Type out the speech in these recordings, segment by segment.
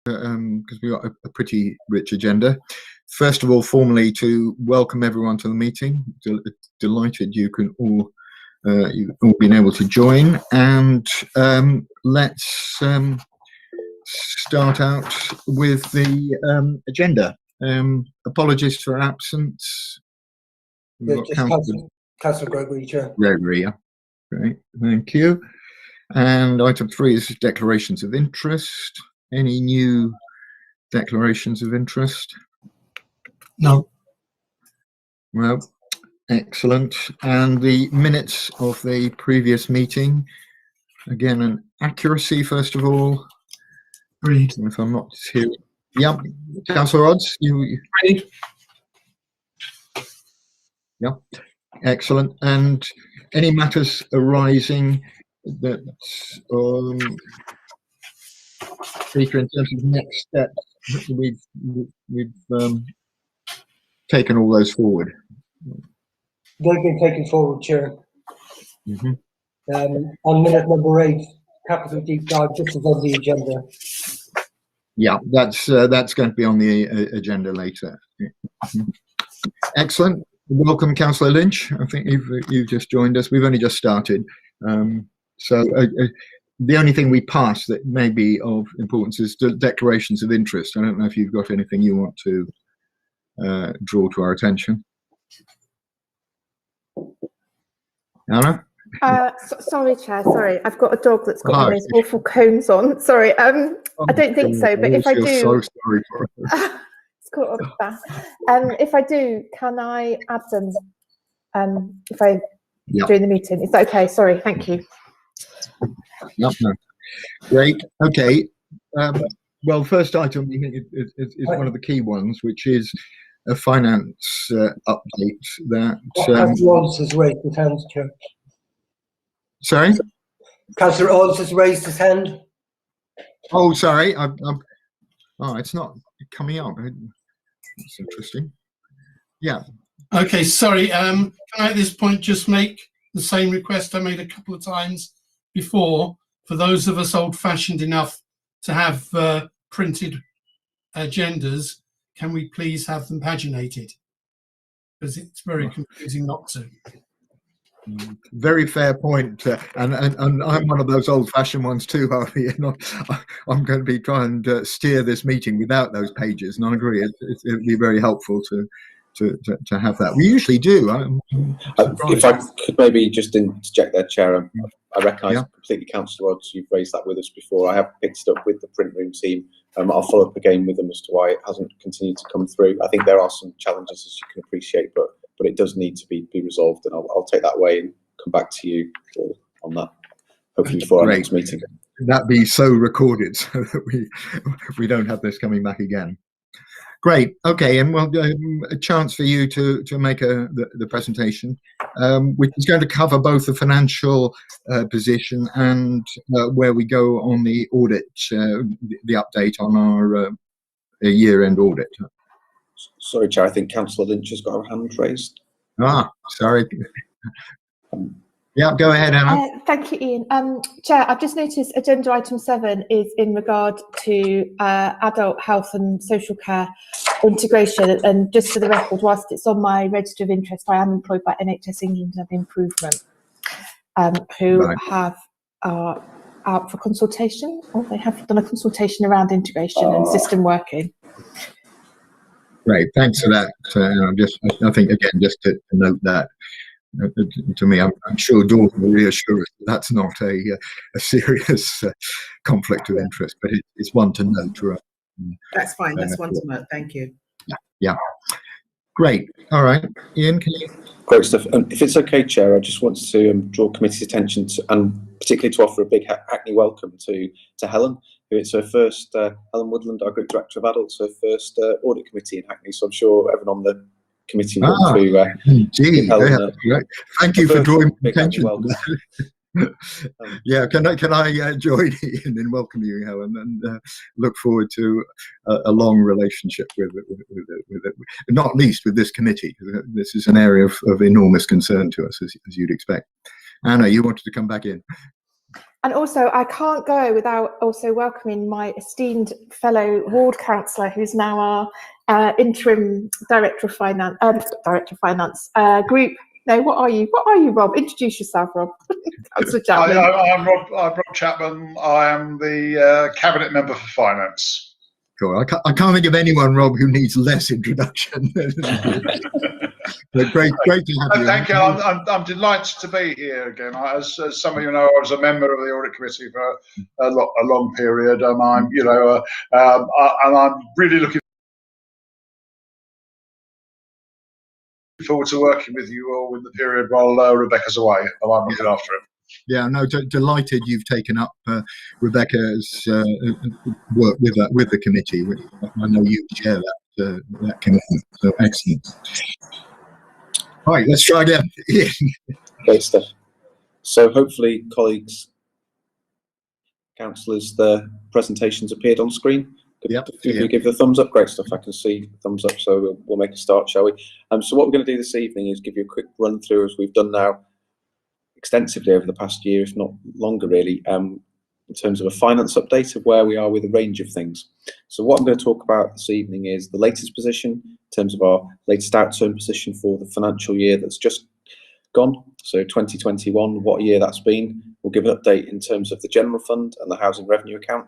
because we've got a pretty rich agenda. First of all, formally to welcome everyone to the meeting. Delighted you can all you've all been able to join, and let's start out with the agenda. Apologies for absence. Councillor Gregory, Chair. Gregory, yeah. Great, thank you. And item 3 is declarations of interest. Any new declarations of interest? No. Well, excellent. And the minutes of the previous meeting, again, an accuracy first of all. Agreed. If I'm not here, yeah. Councillor Odds, you. Agreed. Yeah, excellent. And any matters arising that Speaker, in terms of next steps, we've taken all those forward. They've been taken forward, Chair. Mm-hmm. On minute number 8, capital deep dive, this is on the agenda. Yeah, that's going to be on the agenda later. Mm-hmm. Excellent. Welcome, Councillor Lynch. I think you've just joined us. We've only just started. So the only thing we passed that may be of importance is the declarations of interest. I don't know if you've got anything you want to draw to our attention. Anna? Sorry, Chair. Sorry, I've got a dog that's got one of those awful cones on. Sorry, I don't think so. But if I do, so sorry for it. It's caught up that. If I do, can I add them? If I during the meeting, is that okay? Sorry, thank you. No. Great. Okay. Well, first item is one of the key ones, which is a finance update that. Councillor Odds has raised his hand, Chair. Sorry? Councillor Odds has raised his hand. Oh, sorry. Oh, it's not coming up. That's interesting. Yeah. Okay, sorry. Can I at this point just make the same request I made a couple of times before? For those of us old-fashioned enough to have printed agendas, can we please have them paginated? Because it's very confusing not to. Very fair point, and I'm one of those old-fashioned ones too, Harvey. And I'm going to be trying to steer this meeting without those pages, and I agree. It would be very helpful to have that. We usually do. If I could maybe just interject there, Chair. I recognise completely, Councillor Odds, you've raised that with us before. I have picked it up with the print room team. I'll follow up again with them as to why it hasn't continued to come through. I think there are some challenges, as you can appreciate, but it does need to be resolved, and I'll take that away and come back to you all on that, hopefully before our next meeting. That be so recorded so that we don't have this coming back again. Great. Okay, and well, a chance for you to make the presentation, which is going to cover both the financial position and where we go on the audit, the update on our year-end audit. Sorry, Chair, I think Councillor Lynch has got her hand raised. Sorry. Yeah, go ahead, Anna. Thank you, Ian. Chair, I've just noticed agenda item 7 is in regard to adult health and social care integration. And just for the record, whilst it's on my register of interest, I am employed by NHS England and Improvement, who are out for consultation, or they have done a consultation around integration and system working. Great, thanks for that. I think again, just to note that. To me, I'm sure Dawn will reassure us that that's not a serious conflict of interest, but it's one to note. Right? That's fine. That's one to note. Thank you. Yeah. Great. All right, Ian, can you? Great stuff. If it's okay, Chair, I just want to draw committee's attention to, and particularly to offer a big Hackney welcome to Helen, who it's her first, Helen Woodland, our Group Director of Adults, her first Audit Committee in Hackney. So I'm sure everyone on the committee want to gee, Helen, thank you for drawing attention. Yeah, can I join in and welcome you, Helen, and look forward to a long relationship with not least with this committee. This is an area of enormous concern to us, as you'd expect. Anna, you wanted to come back in. And also, I can't go without also welcoming my esteemed fellow ward councillor, who's now our interim director of finance. Group. No, what are you? What are you, Rob? Introduce yourself, Rob. Councillor Chapman. I'm Rob Chapman. I am the cabinet member for finance. Cool. I can't think of anyone, Rob, who needs less introduction. But great to have you. Thank you. I'm delighted to be here again. As some of you know, I was a member of the Audit Committee for a long period, and I'm, and I'm really looking forward to working with you all in the period while Rebecca's away, and I'm looking after it. Yeah, no, delighted you've taken up Rebecca's work with the committee. I know you share that commitment, so excellent. Right, let's try again. Great stuff. So hopefully, colleagues, councillors, the presentations appeared on screen. Yep. If you give the thumbs up, great stuff. I can see thumbs up, so we'll make a start, shall we? So what we're going to do this evening is give you a quick run through, as we've done now extensively over the past year, if not longer really, in terms of a finance update of where we are with a range of things. So what I'm going to talk about this evening is the latest position in terms of our latest outturn position for the financial year that's just gone. So 2021, what a year that's been. We'll give an update in terms of the general fund and the housing revenue account.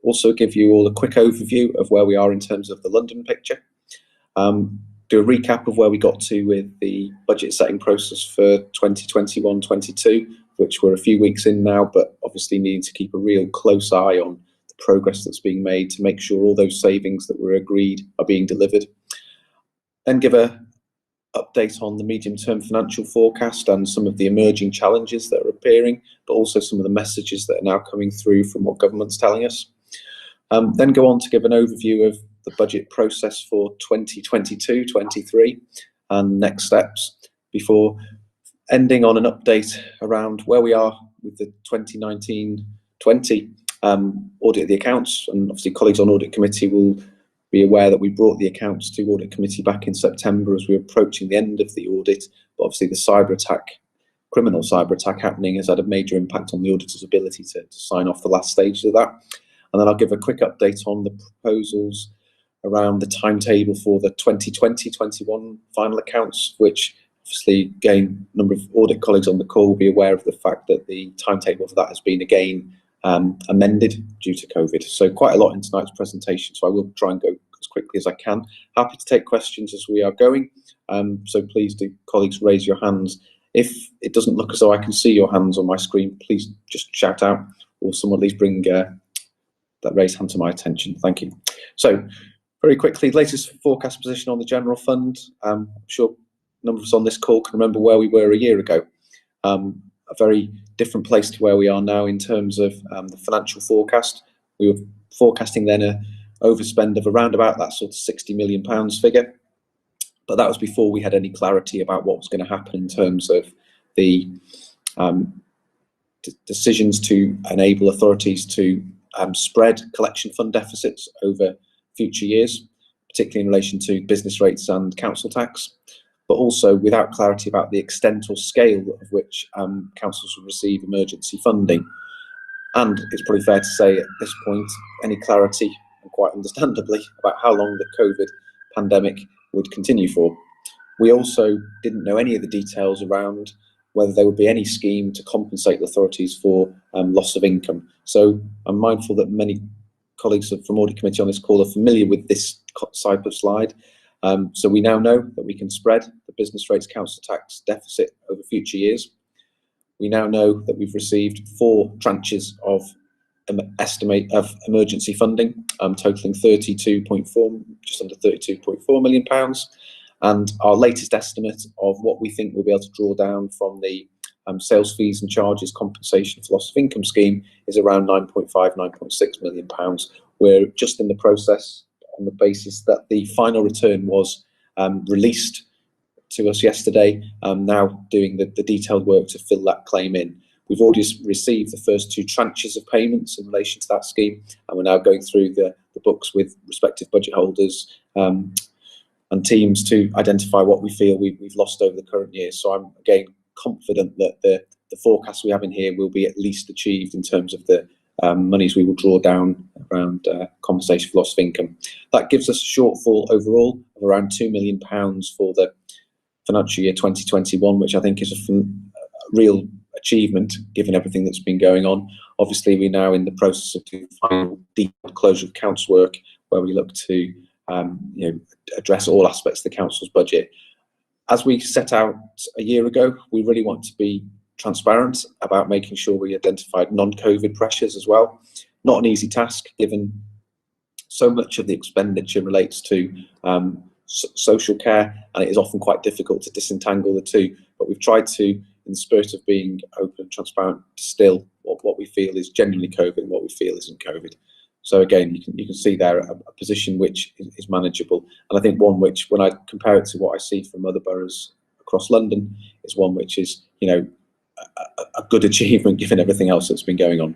Also give you all a quick overview of where we are in terms of the London picture. Do a recap of where we got to with the budget setting process for 2021-22, which we're a few weeks in now, but obviously need to keep a real close eye on the progress that's being made to make sure all those savings that were agreed are being delivered. Then give a update on the medium-term financial forecast and some of the emerging challenges that are appearing, but also some of the messages that are now coming through from what government's telling us. Then go on to give an overview of the budget process for 2022-23 and next steps, before ending on an update around where we are with the 2019-20 Audit the Accounts. And obviously colleagues on Audit Committee will be aware that we brought the accounts to Audit Committee back in September as we were approaching the end of the audit, but obviously the criminal cyber attack happening has had a major impact on the auditor's ability to sign off the last stages of that. And then I'll give a quick update on the proposals around the timetable for the 2020-21 final accounts, which obviously, again, a number of audit colleagues on the call will be aware of the fact that the timetable for that has been again amended due to COVID. So quite a lot in tonight's presentation, so I will try and go as quickly as I can. Happy to take questions as we are going, so please do, colleagues, raise your hands. If it doesn't look as though I can see your hands on my screen, please just shout out, or someone at least bring that raised hand to my attention. Thank you. So very quickly, latest forecast position on the general fund. I'm sure a number of us on this call can remember where we were a year ago. A very different place to where we are now in terms of the financial forecast. We were forecasting then a overspend of around about that sort of £60 million figure, but that was before we had any clarity about what was going to happen in terms of the decisions to enable authorities to spread collection fund deficits over future years, particularly in relation to business rates and council tax, but also without clarity about the extent or scale of which councils will receive emergency funding. And it's probably fair to say at this point, any clarity, and quite understandably, about how long the COVID pandemic would continue for. We also didn't know any of the details around whether there would be any scheme to compensate the authorities for loss of income. So I'm mindful that many colleagues from Audit Committee on this call are familiar with this type of slide. So we now know that we can spread the business rates council tax deficit over future years. We now know that we've received 4 tranches of emergency funding, totaling just under £32.4 million. And our latest estimate of what we think we'll be able to draw down from the sales fees and charges compensation for loss of income scheme is around £9.6 million. We're just in the process, on the basis that the final return was released to us yesterday, now doing the detailed work to fill that claim in. We've already received the first 2 tranches of payments in relation to that scheme, and we're now going through the books with respective budget holders and teams to identify what we feel we've lost over the current year. So I'm again confident that the the forecast we have in here will be at least achieved in terms of the monies we will draw down around compensation for loss of income. That gives us a shortfall overall of around £2 million for the financial year 2021, which I think is a real achievement given everything that's been going on. Obviously, we're now in the process of doing final detailed closure of accounts work, where we look to address all aspects of the council's budget. As we set out a year ago, we really want to be transparent about making sure we identified non-COVID pressures as well. Not an easy task, given so much of the expenditure relates to social care, and it is often quite difficult to disentangle the two. But we've tried to, in the spirit of being open and transparent, distill what we feel is genuinely COVID and what we feel isn't COVID. So again, you can see there a position which is manageable, and I think one which, when I compare it to what I see from other boroughs across London, is one which is, a good achievement given everything else that's been going on.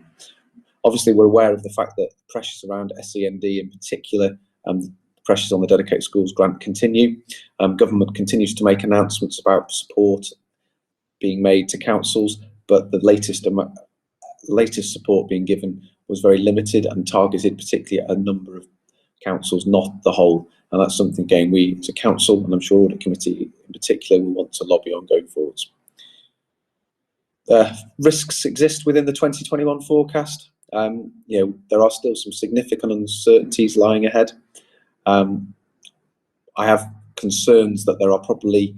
Obviously, we're aware of the fact that pressures around SEND in particular, pressures on the Dedicated Schools grant continue. Government continues to make announcements about support being made to councils, but the latest support being given was very limited and targeted particularly at a number of councils, not the whole. And that's something, again, we as a council, and I'm sure Audit Committee in particular, will want to lobby on going forwards. Risks exist within the 2021 forecast. There are still some significant uncertainties lying ahead. I have concerns that there are probably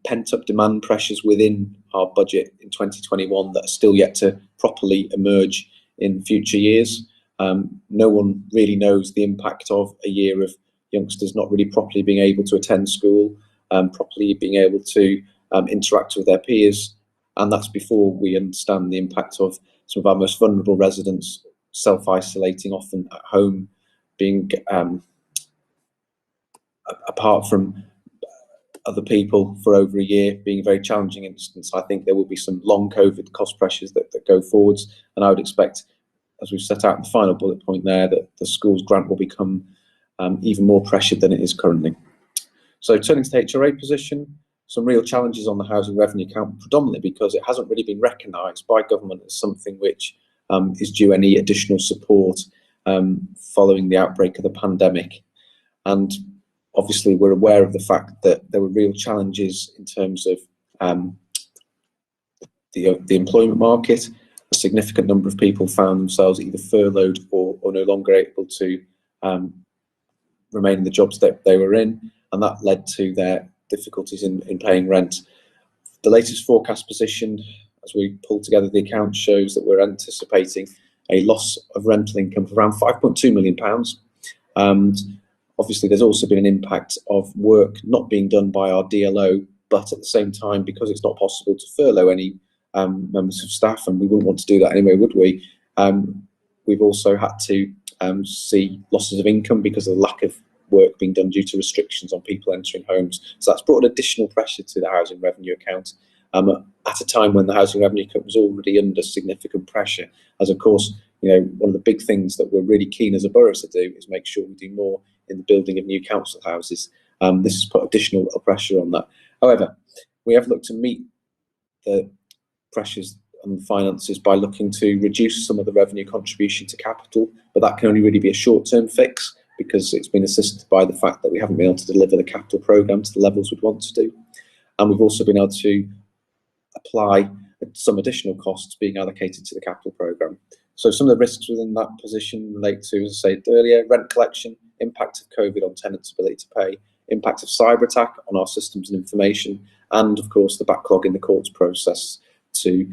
pent-up demand pressures within our budget in 2021 that are still yet to properly emerge in future years. No one really knows the impact of a year of youngsters not really properly being able to attend school, properly being able to interact with their peers, and that's before we understand the impact of some of our most vulnerable residents self-isolating, often at home, being apart from other people for over a year, being a very challenging instance. I think there will be some long COVID cost pressures that go forwards, and I would expect, as we've set out in the final bullet point there, that the schools grant will become even more pressured than it is currently. So turning to the HRA position, some real challenges on the housing revenue account, predominantly because it hasn't really been recognised by government as something which is due any additional support following the outbreak of the pandemic. And obviously we're aware of the fact that there were real challenges in terms of the employment market. A significant number of people found themselves either furloughed or no longer able to remain in the jobs that they were in, and that led to their difficulties in paying rent. The latest forecast position, as we pull together the account, shows that we're anticipating a loss of rental income of around £5.2 million. And obviously there's also been an impact of work not being done by our DLO, but at the same time, because it's not possible to furlough any members of staff, and we wouldn't want to do that anyway, would we? We've also had to see losses of income because of the lack of work being done due to restrictions on people entering homes. So that's brought additional pressure to the housing revenue account at a time when the housing revenue account was already under significant pressure. As of course, one of the big things that we're really keen as a borough to do is make sure we do more in the building of new council houses. This has put additional pressure on that. However, we have looked to meet the pressures on the finances by looking to reduce some of the revenue contribution to capital, but that can only really be a short-term fix because it's been assisted by the fact that we haven't been able to deliver the capital programme to the levels we'd want to do. And we've also been able to apply some additional costs being allocated to the capital programme. So some of the risks within that position relate to, as I said earlier, rent collection, impact of COVID on tenants' ability to pay, impact of cyber attack on our systems and information, and of course the backlog in the courts process to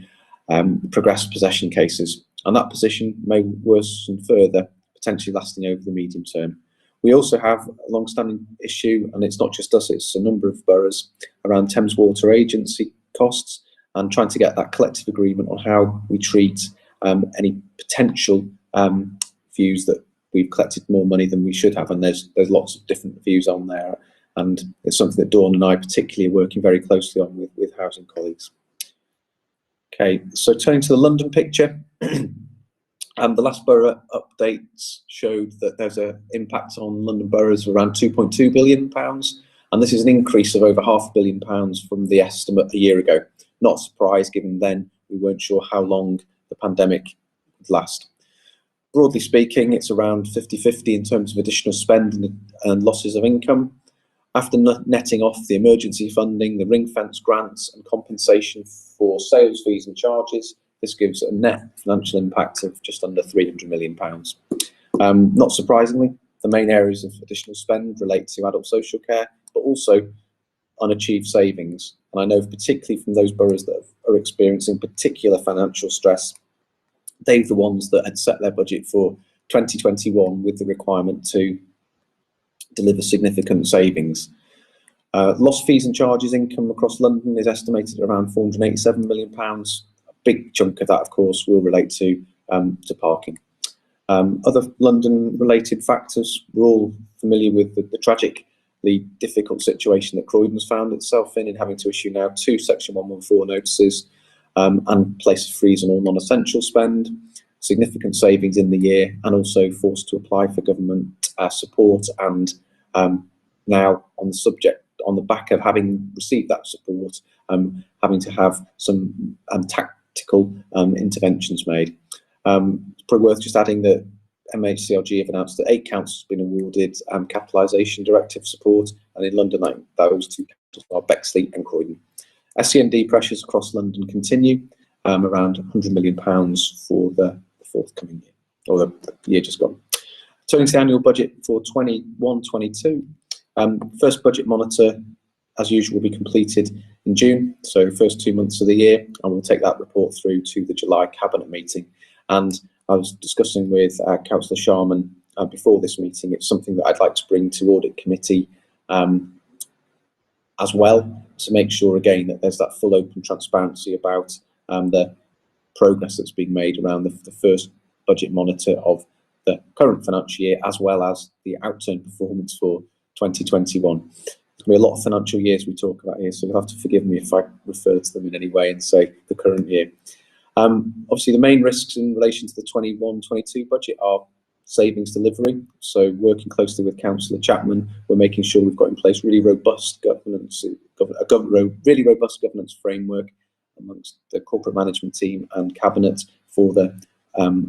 progress possession cases. And that position may worsen further, potentially lasting over the medium term. We also have a long-standing issue, and it's not just us, it's a number of boroughs, around Thames Water Agency costs and trying to get that collective agreement on how we treat any potential views that we've collected more money than we should have. And there's lots of different views on there, and it's something that Dawn and I particularly are working very closely on with housing colleagues. Okay, so turning to the London picture, the last borough updates showed that there's an impact on London boroughs of around £2.2 billion, and this is an increase of over £500 million from the estimate a year ago. Not a surprise, given then we weren't sure how long the pandemic would last. Broadly speaking, it's around 50-50 in terms of additional spend and losses of income. After netting off the emergency funding, the ring-fence grants and compensation for sales fees and charges, this gives a net financial impact of just under £300 million. Not surprisingly, the main areas of additional spend relate to adult social care, but also unachieved savings. And I know particularly from those boroughs that are experiencing particular financial stress, they're the ones that had set their budget for 2021 with the requirement to deliver significant savings. Lost fees and charges income across London is estimated at around £487 million. A big chunk of that, of course, will relate to parking. Other London-related factors, we're all familiar with the tragically difficult situation that Croydon's found itself in having to issue now 2 Section 114 notices and place a freeze on all non-essential spend, significant savings in the year, and also forced to apply for government support. And now on the back of having received that support, having to have some tactical interventions made. It's probably worth just adding that MHCLG have announced that 8 councils have been awarded capitalisation directive support, and in London those 2 councils are Bexley and Croydon. SEND pressures across London continue, around £100 million for the forthcoming year, or the year just gone. Turning to the annual budget for 21-22, first budget monitor, as usual, will be completed in June, so first 2 months of the year, and we'll take that report through to the July Cabinet meeting. And I was discussing with Councillor Sharman before this meeting, it's something that I'd like to bring to Audit Committee as well, to make sure again that there's that full open transparency about the progress that's being made around the first budget monitor of the current financial year, as well as the outturn performance for 2021. There's going to be a lot of financial years we talk about here, so you'll have to forgive me if I refer to them in any way and say the current year. Obviously, the main risks in relation to the 21-22 budget are savings delivery. So working closely with Councillor Chapman, we're making sure we've got in place really robust governance, really robust governance framework amongst the corporate management team and cabinet for the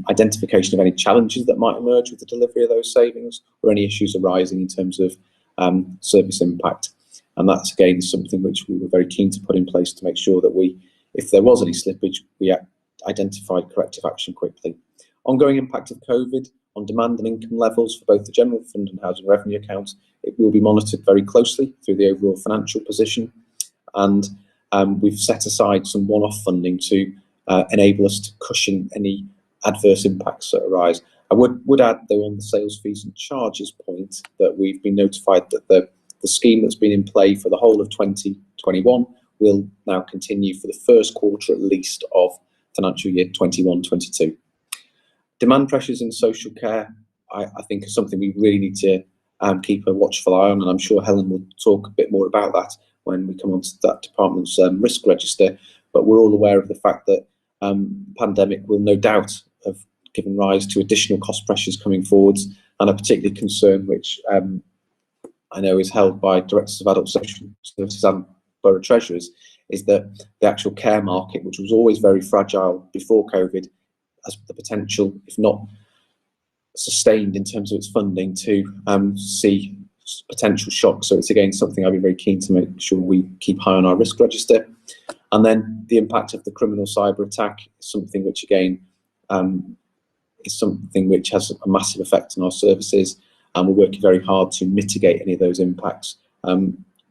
identification of any challenges that might emerge with the delivery of those savings, or any issues arising in terms of service impact. And that's again something which we were very keen to put in place to make sure that if there was any slippage, we identified corrective action quickly. Ongoing impact of COVID on demand and income levels for both the general fund and housing revenue accounts, it will be monitored very closely through the overall financial position. And we've set aside some one-off funding to enable us to cushion any adverse impacts that arise. I would add, though, on the sales fees and charges point, that we've been notified that the scheme that's been in play for the whole of 2021 will now continue for the first quarter at least of financial year 21-22. Demand pressures in social care, I think, is something we really need to keep a watchful eye on, and I'm sure Helen will talk a bit more about that when we come on to that department's risk register. But we're all aware of the fact that pandemic will no doubt have given rise to additional cost pressures coming forwards, and a particular concern which I know is held by directors of adult social services and borough treasurers, is that the actual care market, which was always very fragile before COVID, has the potential, if not sustained in terms of its funding, to see potential shocks. So it's again something I'd be very keen to make sure we keep high on our risk register. And then the impact of the criminal cyber attack is something which again is something which has a massive effect on our services, and we're working very hard to mitigate any of those impacts.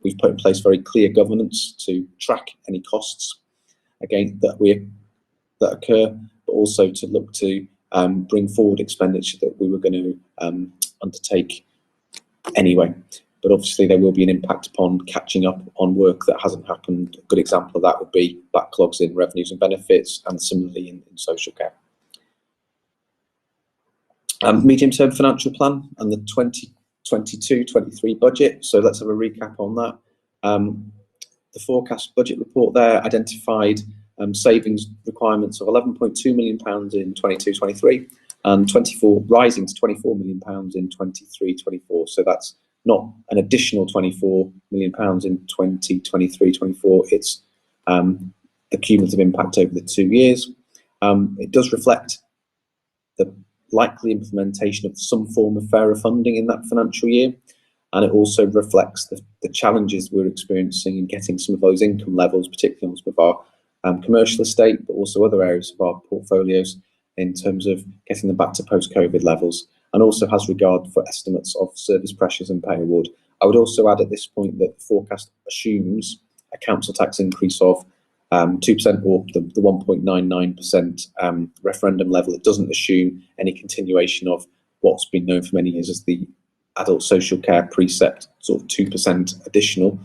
We've put in place very clear governance to track any costs again that occur, but also to look to bring forward expenditure that we were going to undertake anyway. But obviously there will be an impact upon catching up on work that hasn't happened. A good example of that would be backlogs in revenues and benefits, and similarly in social care. Medium-term financial plan and the 2022-23 budget. So let's have a recap on that. The forecast budget report there identified savings requirements of £11.2 million in 22-23 and rising to £24 million in 23-24. So that's not an additional £24 million in 2023-24. It's the cumulative impact over the 2 years. It does reflect the likely implementation of some form of fairer funding in that financial year, and it also reflects the challenges we're experiencing in getting some of those income levels, particularly on some of our commercial estate, but also other areas of our portfolios, in terms of getting them back to post-COVID levels, and also has regard for estimates of service pressures and pay award. I would also add at this point that the forecast assumes a council tax increase of 2% or the 1.99% referendum level. It doesn't assume any continuation of what's been known for many years as the adult social care precept, sort of 2% additional,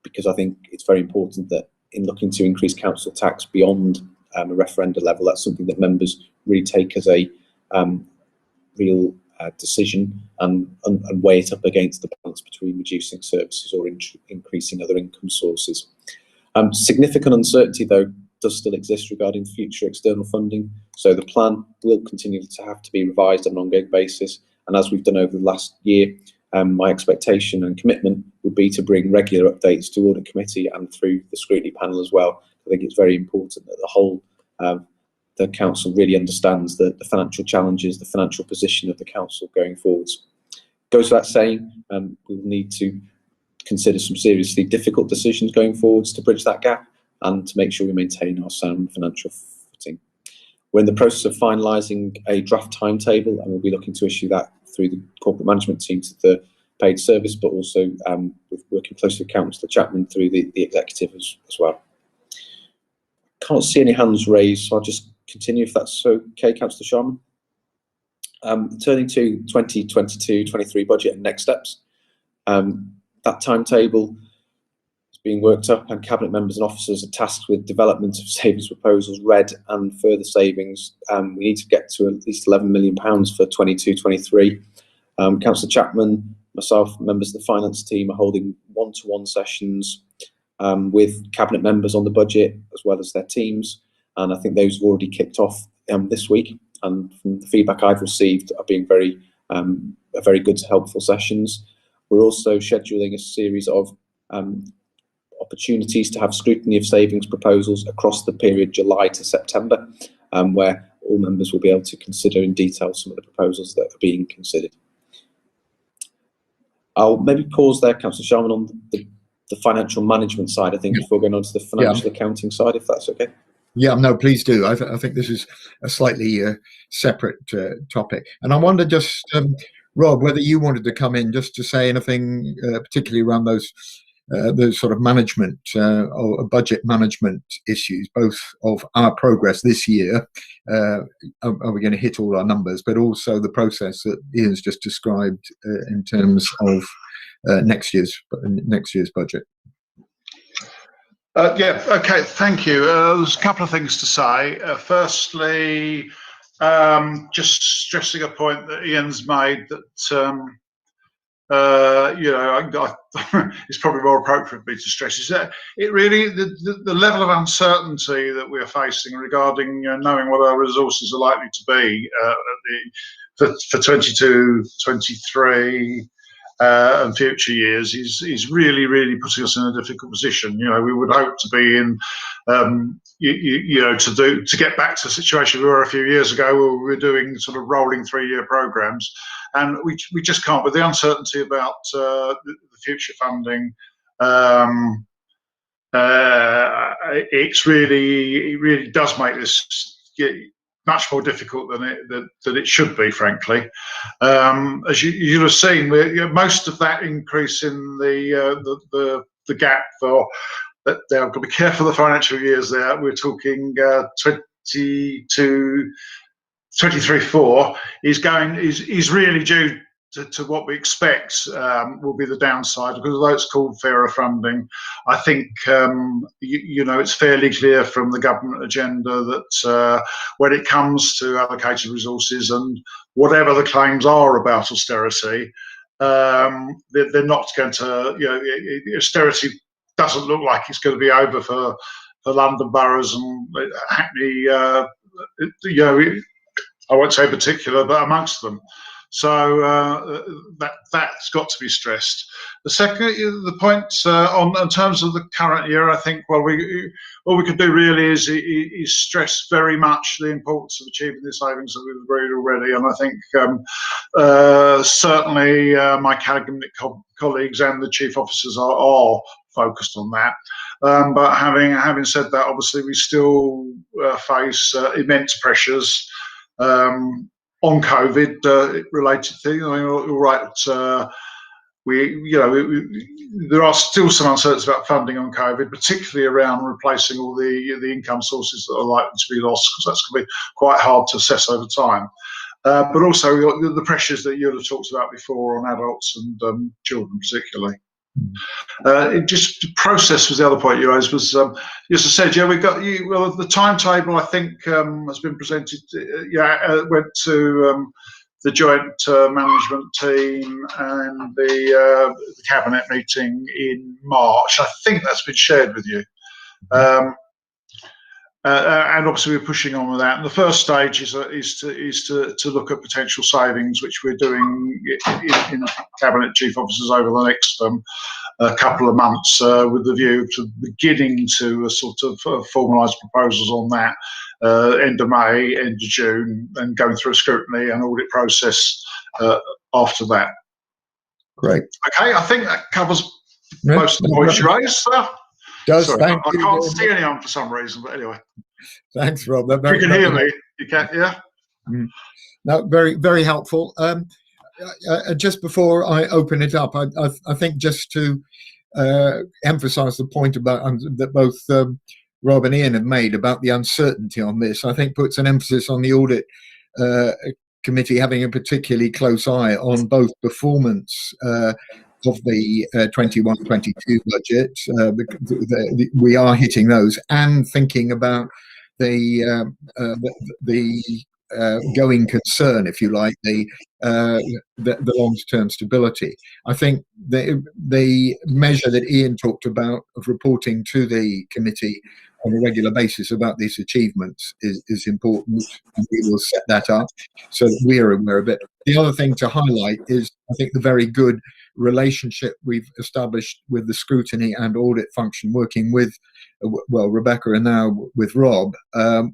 because I think it's very important that in looking to increase council tax beyond a referendum level, that's something that members really take as a real decision and weigh it up against the balance between reducing services or increasing other income sources. Significant uncertainty, though, does still exist regarding future external funding, so the plan will continue to have to be revised on an ongoing basis, and as we've done over the last year, my expectation and commitment would be to bring regular updates to Audit Committee and through the scrutiny panel as well. I think it's very important that the whole the council really understands the financial challenges, the financial position of the council going forwards. Goes without saying, we'll need to consider some seriously difficult decisions going forwards to bridge that gap and to make sure we maintain our sound financial footing. We're in the process of finalising a draft timetable, and we'll be looking to issue that through the corporate management team to the paid service, but also with working closely with Councillor Chapman through the executive as well. Can't see any hands raised, so I'll just continue if that's okay, Councillor Sharman. Turning to 2022-23 budget and next steps. That timetable is being worked up, and Cabinet members and officers are tasked with development of savings proposals, read and further savings. We need to get to at least £11 million for 22-23. Councillor Chapman, myself, members of the finance team are holding one-to-one sessions with Cabinet members on the budget as well as their teams, and I think those have already kicked off this week, and from the feedback I've received are being very good, helpful sessions. We're also scheduling a series of opportunities to have scrutiny of savings proposals across the period July to September, where all members will be able to consider in detail some of the proposals that are being considered. I'll maybe pause there, Councillor Sharman, on the financial management side, I think, before going on to the financial accounting side, if that's okay. Yeah, no, please do. I think this is a slightly separate topic. And I wonder just, Rob, whether you wanted to come in just to say anything particularly around those sort of management or budget management issues, both of our progress this year, are we going to hit all our numbers, but also the process that Ian's just described in terms of next year's budget. Yeah, okay, thank you. There's a couple of things to say. Firstly, just stressing a point that Ian's made that, it's probably more appropriate for me to stress, is that it really, the level of uncertainty that we're facing regarding knowing what our resources are likely to be for 22-23 and future years is really putting us in a difficult position. We would hope to be in, to get back to the situation we were a few years ago, where we were doing sort of rolling 3-year programs, and we just can't. With the uncertainty about the future funding, it really does make this much more difficult than it should be, frankly. As you'll have seen, most of that increase in the gap for that. I've got to be careful of the financial years there. We're talking 23-24 is really due to what we expect will be the downside, because although it's called fairer funding, I think it's fairly clear from the government agenda that when it comes to allocated resources and whatever the claims are about austerity, they're not going to. Austerity doesn't look like it's going to be over for London boroughs and Hackney. I won't say particular, but amongst them. So that's got to be stressed. The point in terms of the current year, I think all we could do really is stress very much the importance of achieving the savings that we've agreed already. And I think certainly my cabinet colleagues and the chief officers are focused on that. But having said that, obviously we still face immense pressures on COVID related things. I mean, you're right. There are still some uncertainties about funding on COVID, particularly around replacing all the income sources that are likely to be lost, because that's going to be quite hard to assess over time. But also the pressures that you have talked about before on adults and children particularly. Just the process was the other point you raised. Was as I said, yeah, we got you. Well, the timetable I think has been presented. Went to the joint management team and the cabinet meeting in March. I think that's been shared with you. And obviously we're pushing on with that. And the first stage is to look at potential savings, which we're doing in cabinet chief officers over the next couple of months, with the view to beginning to sort of formalise proposals on that end of May, end of June, and going through a scrutiny and audit process after that. Great. Okay, I think that covers most of the points you raised. Sorry, I can't see anyone for some reason, but anyway. Thanks, Rob. You can hear me. You can, yeah. No, very, very helpful. Just before I open it up, I think just to emphasise the point about that both Rob and Ian have made about the uncertainty on this, I think puts an emphasis on the audit committee having a particularly close eye on both performance of the 21-22 budget. We are hitting those, and thinking about the going concern, if you like, the long-term stability. I think the measure that Ian talked about of reporting to the committee on a regular basis about these achievements is important, and we will set that up so that we're aware of it. The other thing to highlight is, I think, the very good relationship we've established with the scrutiny and audit function, working with, well, Rebecca and now with Rob,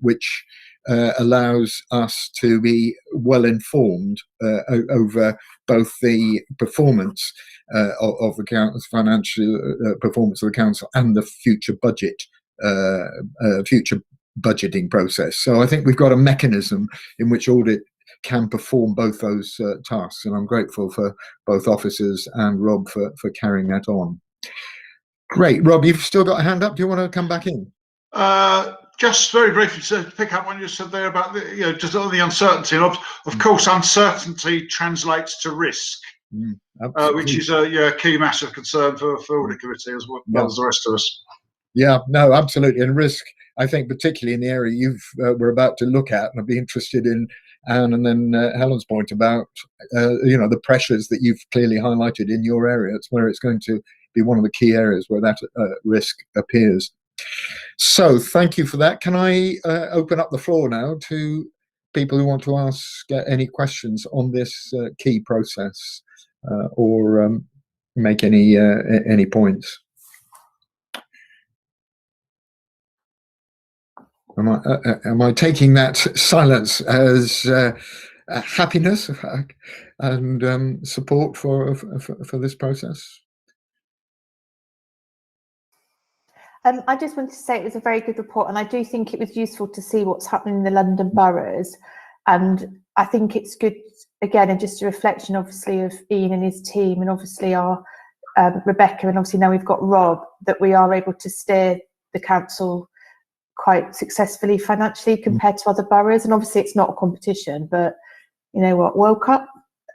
which allows us to be well informed over both the performance of the council, financial performance of the council, and the future budget, future budgeting process. So I think we've got a mechanism in which audit can perform both those tasks, and I'm grateful for both officers and Rob for carrying that on. Great. Rob, you've still got a hand up. Do you want to come back in? Just very briefly to pick up what you said there about just all the uncertainty. And of course, uncertainty translates to risk, which is a key matter of concern for Audit Committee as well as the rest of us. Yeah, no, absolutely. And risk, I think, particularly in the area we're about to look at, and I'd be interested in Anne and then Helen's point about the pressures that you've clearly highlighted in your area. It's where it's going to be one of the key areas where that risk appears. So thank you for that. Can I open up the floor now to people who want to ask any questions on this key process or make any points? Am I taking that silence as happiness and support for this process? I just wanted to say it was a very good report, and I do think it was useful to see what's happening in the London boroughs. And I think it's good, again, and just a reflection, obviously, of Ian and his team, and obviously our Rebecca, and obviously now we've got Rob, that we are able to steer the council quite successfully financially compared to other boroughs. And obviously it's not a competition, but you know what, World Cup,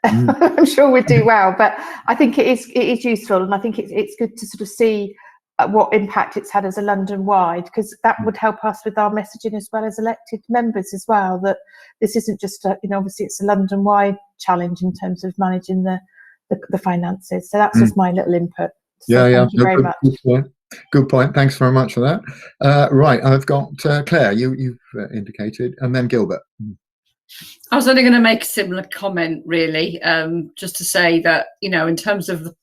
I'm sure we'd do well. But I think it is useful, and I think it's good to sort of see what impact it's had as a London-wide, because that would help us with our messaging as well as elected members as well, that this isn't just obviously it's a London-wide challenge in terms of managing the finances. So that's just my little input. So thank you very much. Good point. Thanks very much for that. Right, I've got Claire, you've indicated, and then Gilbert. I was only going to make a similar comment, really, just to say that, in terms of,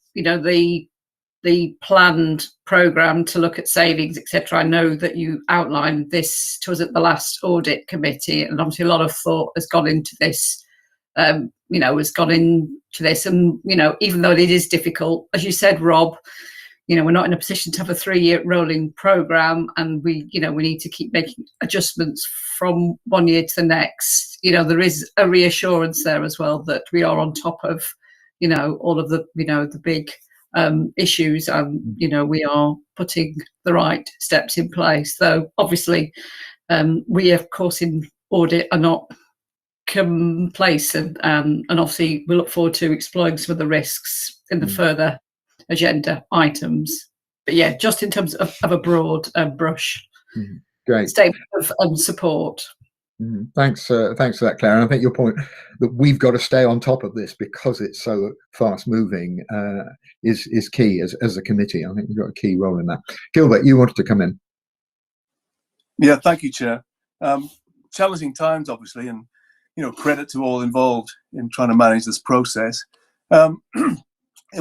the planned programme to look at savings, etc. I know that you outlined this to us at the last audit committee, and obviously a lot of thought has gone into this, and, even though it is difficult, as you said, Rob, we're not in a position to have a 3-year rolling programme, and we need to keep making adjustments from one year to the next. There is a reassurance there as well that we are on top of, all of the, the big issues, and we are putting the right steps in place. Though obviously, we of course in audit are not complacent, and obviously we look forward to exploring some of the risks in the further agenda items. But yeah, just in terms of a broad brush statement of support. Thanks for that, Claire. And I think your point that we've got to stay on top of this because it's so fast moving is key as a committee. I think we've got a key role in that. Gilbert, you wanted to come in. Yeah, thank you, Chair. Challenging times, obviously, and credit to all involved in trying to manage this process. In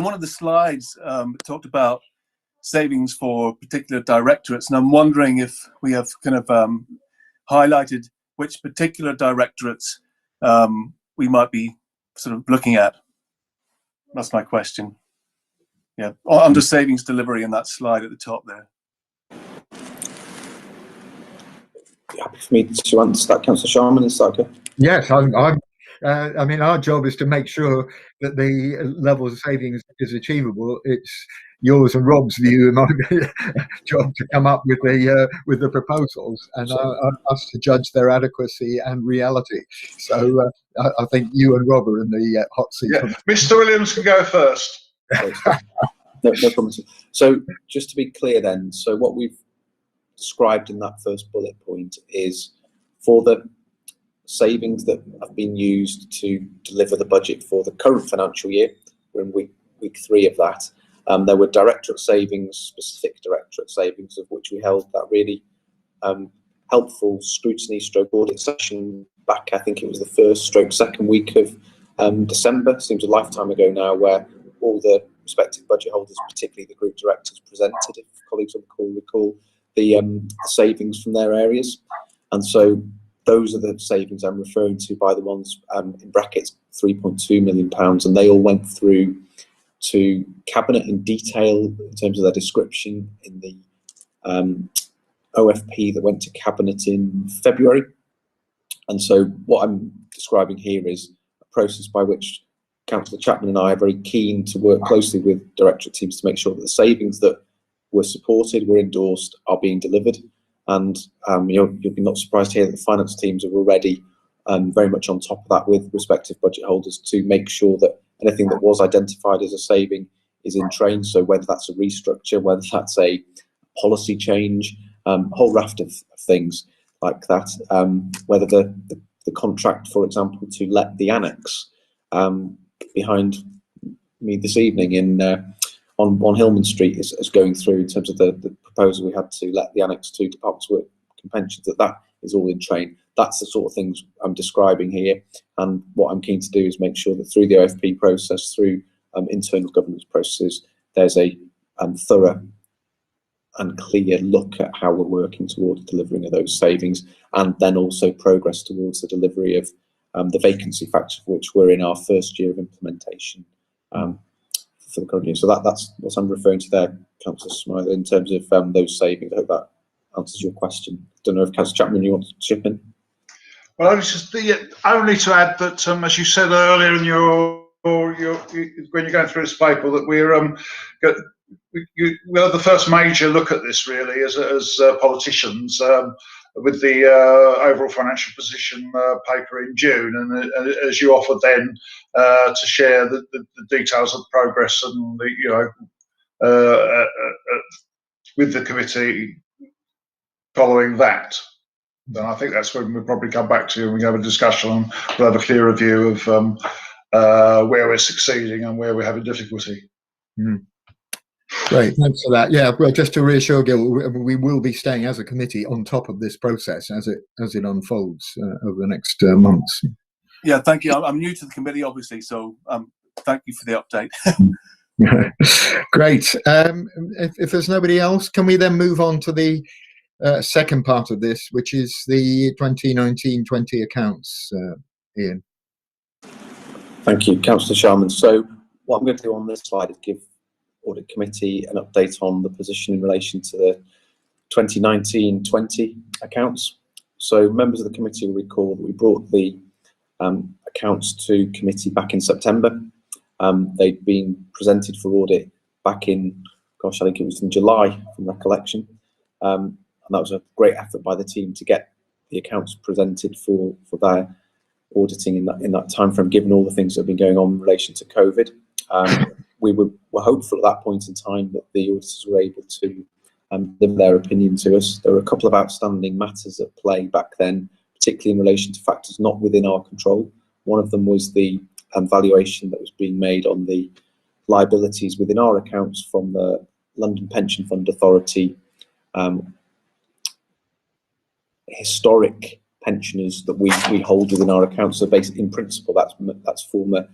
one of the slides, it talked about savings for particular directorates, and I'm wondering if we have kind of highlighted which particular directorates we might be sort of looking at. That's my question. Yeah, under savings delivery in that slide at the top there. Happy for me to answer that, Councillor Sharman, is that okay? Yes, I mean, our job is to make sure that the level of savings is achievable. It's yours and Rob's view, and my job to come up with the proposals, and us to judge their adequacy and reality. So I think you and Rob are in the hot seat. Yeah. Mr. Williams can go first. No problem. So just to be clear then, so what we've described in that first bullet point is for the savings that have been used to deliver the budget for the current financial year. We're in week 3 of that. There were directorate savings, specific directorate savings, of which we held that really helpful scrutiny stroke audit session back, I think it was the 1st/2nd week of December, seems a lifetime ago now, where all the respective budget holders, particularly the group directors, presented, if colleagues on the call recall, the savings from their areas. And so those are the savings I'm referring to by the ones in brackets, £3.2 million, and they all went through to Cabinet in detail in terms of their description in the OFP that went to Cabinet in February. And so what I'm describing here is a process by which Councillor Chapman and I are very keen to work closely with directorate teams to make sure that the savings that were supported, were endorsed, are being delivered. And you'll be not surprised to hear that the finance teams are already very much on top of that with respective budget holders to make sure that anything that was identified as a saving is in train. So whether that's a restructure, whether that's a policy change, a whole raft of things like that, whether the contract, for example, to let the annex behind me this evening on Hillman Street is going through in terms of the proposal we had to let the annex to Departments of Work and Pensions, that is all in train. That's the sort of things I'm describing here, and what I'm keen to do is make sure that through the OFP process, through internal governance processes, there's a thorough and clear look at how we're working towards delivering of those savings, and then also progress towards the delivery of the vacancy factor, for which we're in our 1st year of implementation for the current year. So that's what I'm referring to there, Councillor Smythe, in terms of those savings. I hope that answers your question. Don't know if Councillor Chapman, you want to chip in? Well, I was just only to add that, as you said earlier in your when you're going through this paper, that we're the first major look at this really as politicians, with the overall financial position paper in June, and as you offered then to share the details of progress and with the committee following that. Then I think that's when we'll probably come back to and we have a discussion and we'll have a clearer view of where we're succeeding and where we're having difficulty. Great, thanks for that. Yeah, well, just to reassure Gil, we will be staying as a committee on top of this process as it unfolds over the next months. Yeah, thank you. I'm new to the committee, obviously, so thank you for the update. Great. If there's nobody else, can we then move on to the second part of this, which is the 2019-20 accounts, Ian? Thank you, Councillor Sharman. So what I'm going to do on this slide is give Audit Committee an update on the position in relation to the 2019-20 accounts. So members of the committee will recall that we brought the accounts to committee back in September. They'd been presented for audit back in, I think it was in July from recollection. And that was a great effort by the team to get the accounts presented for their auditing in that time frame, given all the things that have been going on in relation to COVID. We were hopeful at that point in time that the auditors were able to give their opinion to us. There were a couple of outstanding matters at play back then, particularly in relation to factors not within our control. One of them was the valuation that was being made on the liabilities within our accounts from the London Pension Fund Authority historic pensioners that we hold within our accounts. So basically, in principle, that's former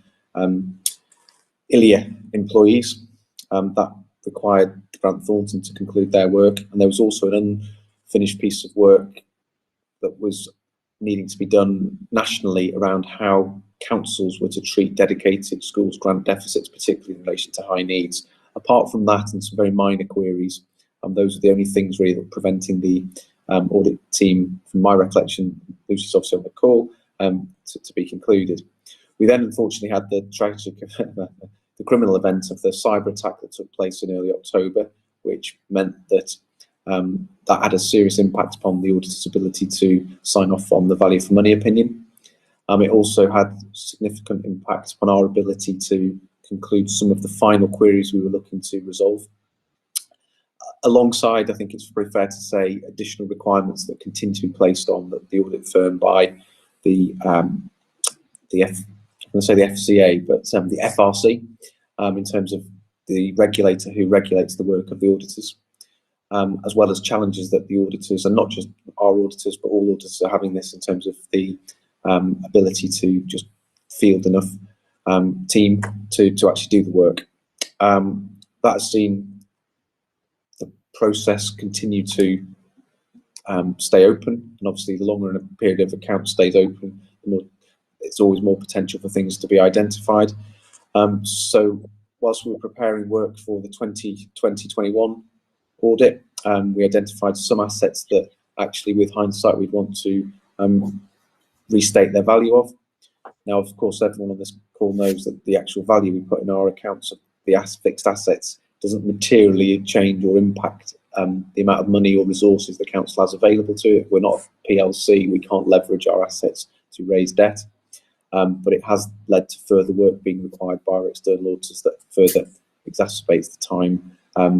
ILIA employees. That required Grant Thornton to conclude their work, and there was also an unfinished piece of work that was needing to be done nationally around how councils were to treat dedicated schools grant deficits, particularly in relation to high needs. Apart from that and some very minor queries, those are the only things really that were preventing the audit team, from my recollection, Lucy's obviously on the call, to be concluded. We then unfortunately had the tragic, the criminal event of the cyber attack that took place in early October, which meant that that had a serious impact upon the auditor's ability to sign off on the value for money opinion. It also had significant impact upon our ability to conclude some of the final queries we were looking to resolve. Alongside, I think it's very fair to say, additional requirements that continue to be placed on the audit firm by the FCA, but the FRC, in terms of the regulator who regulates the work of the auditors, as well as challenges that the auditors, and not just our auditors, but all auditors are having this in terms of the ability to just field enough team to actually do the work. That has seen the process continue to stay open, and obviously the longer a period of account stays open, the more it's always more potential for things to be identified. So whilst we were preparing work for the 2020-21 audit, we identified some assets that actually, with hindsight, we'd want to restate their value of. Now, of course, everyone on this call knows that the actual value we put in our accounts of the fixed assets doesn't materially change or impact the amount of money or resources the council has available to it. We're not a PLC, we can't leverage our assets to raise debt. But it has led to further work being required by our external auditors that further exacerbates the time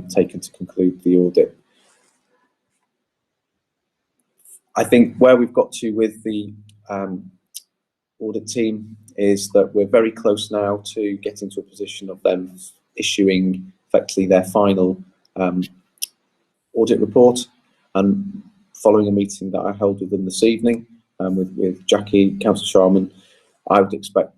taken to conclude the audit. I think where we've got to with the audit team is that we're very close now to getting to a position of them issuing effectively their final audit report. And following a meeting that I held with them this evening with Jackie, Councillor Sharman, I would expect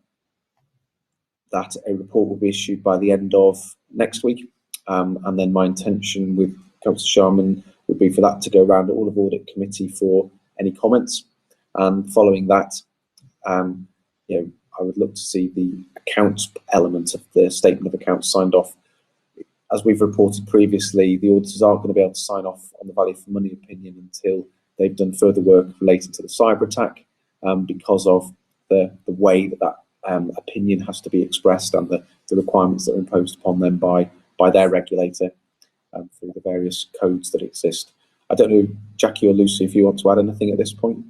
that a report will be issued by the end of next week. And then my intention with Councillor Sharman would be for that to go around to all of Audit Committee for any comments. And following that, I would look to see the accounts element of the statement of accounts signed off. As we've reported previously, the auditors aren't going to be able to sign off on the value for money opinion until they've done further work relating to the cyber attack, because of the way that opinion has to be expressed and the requirements that are imposed upon them by their regulator through the various codes that exist. I don't know, Jackie or Lucy, if you want to add anything at this point.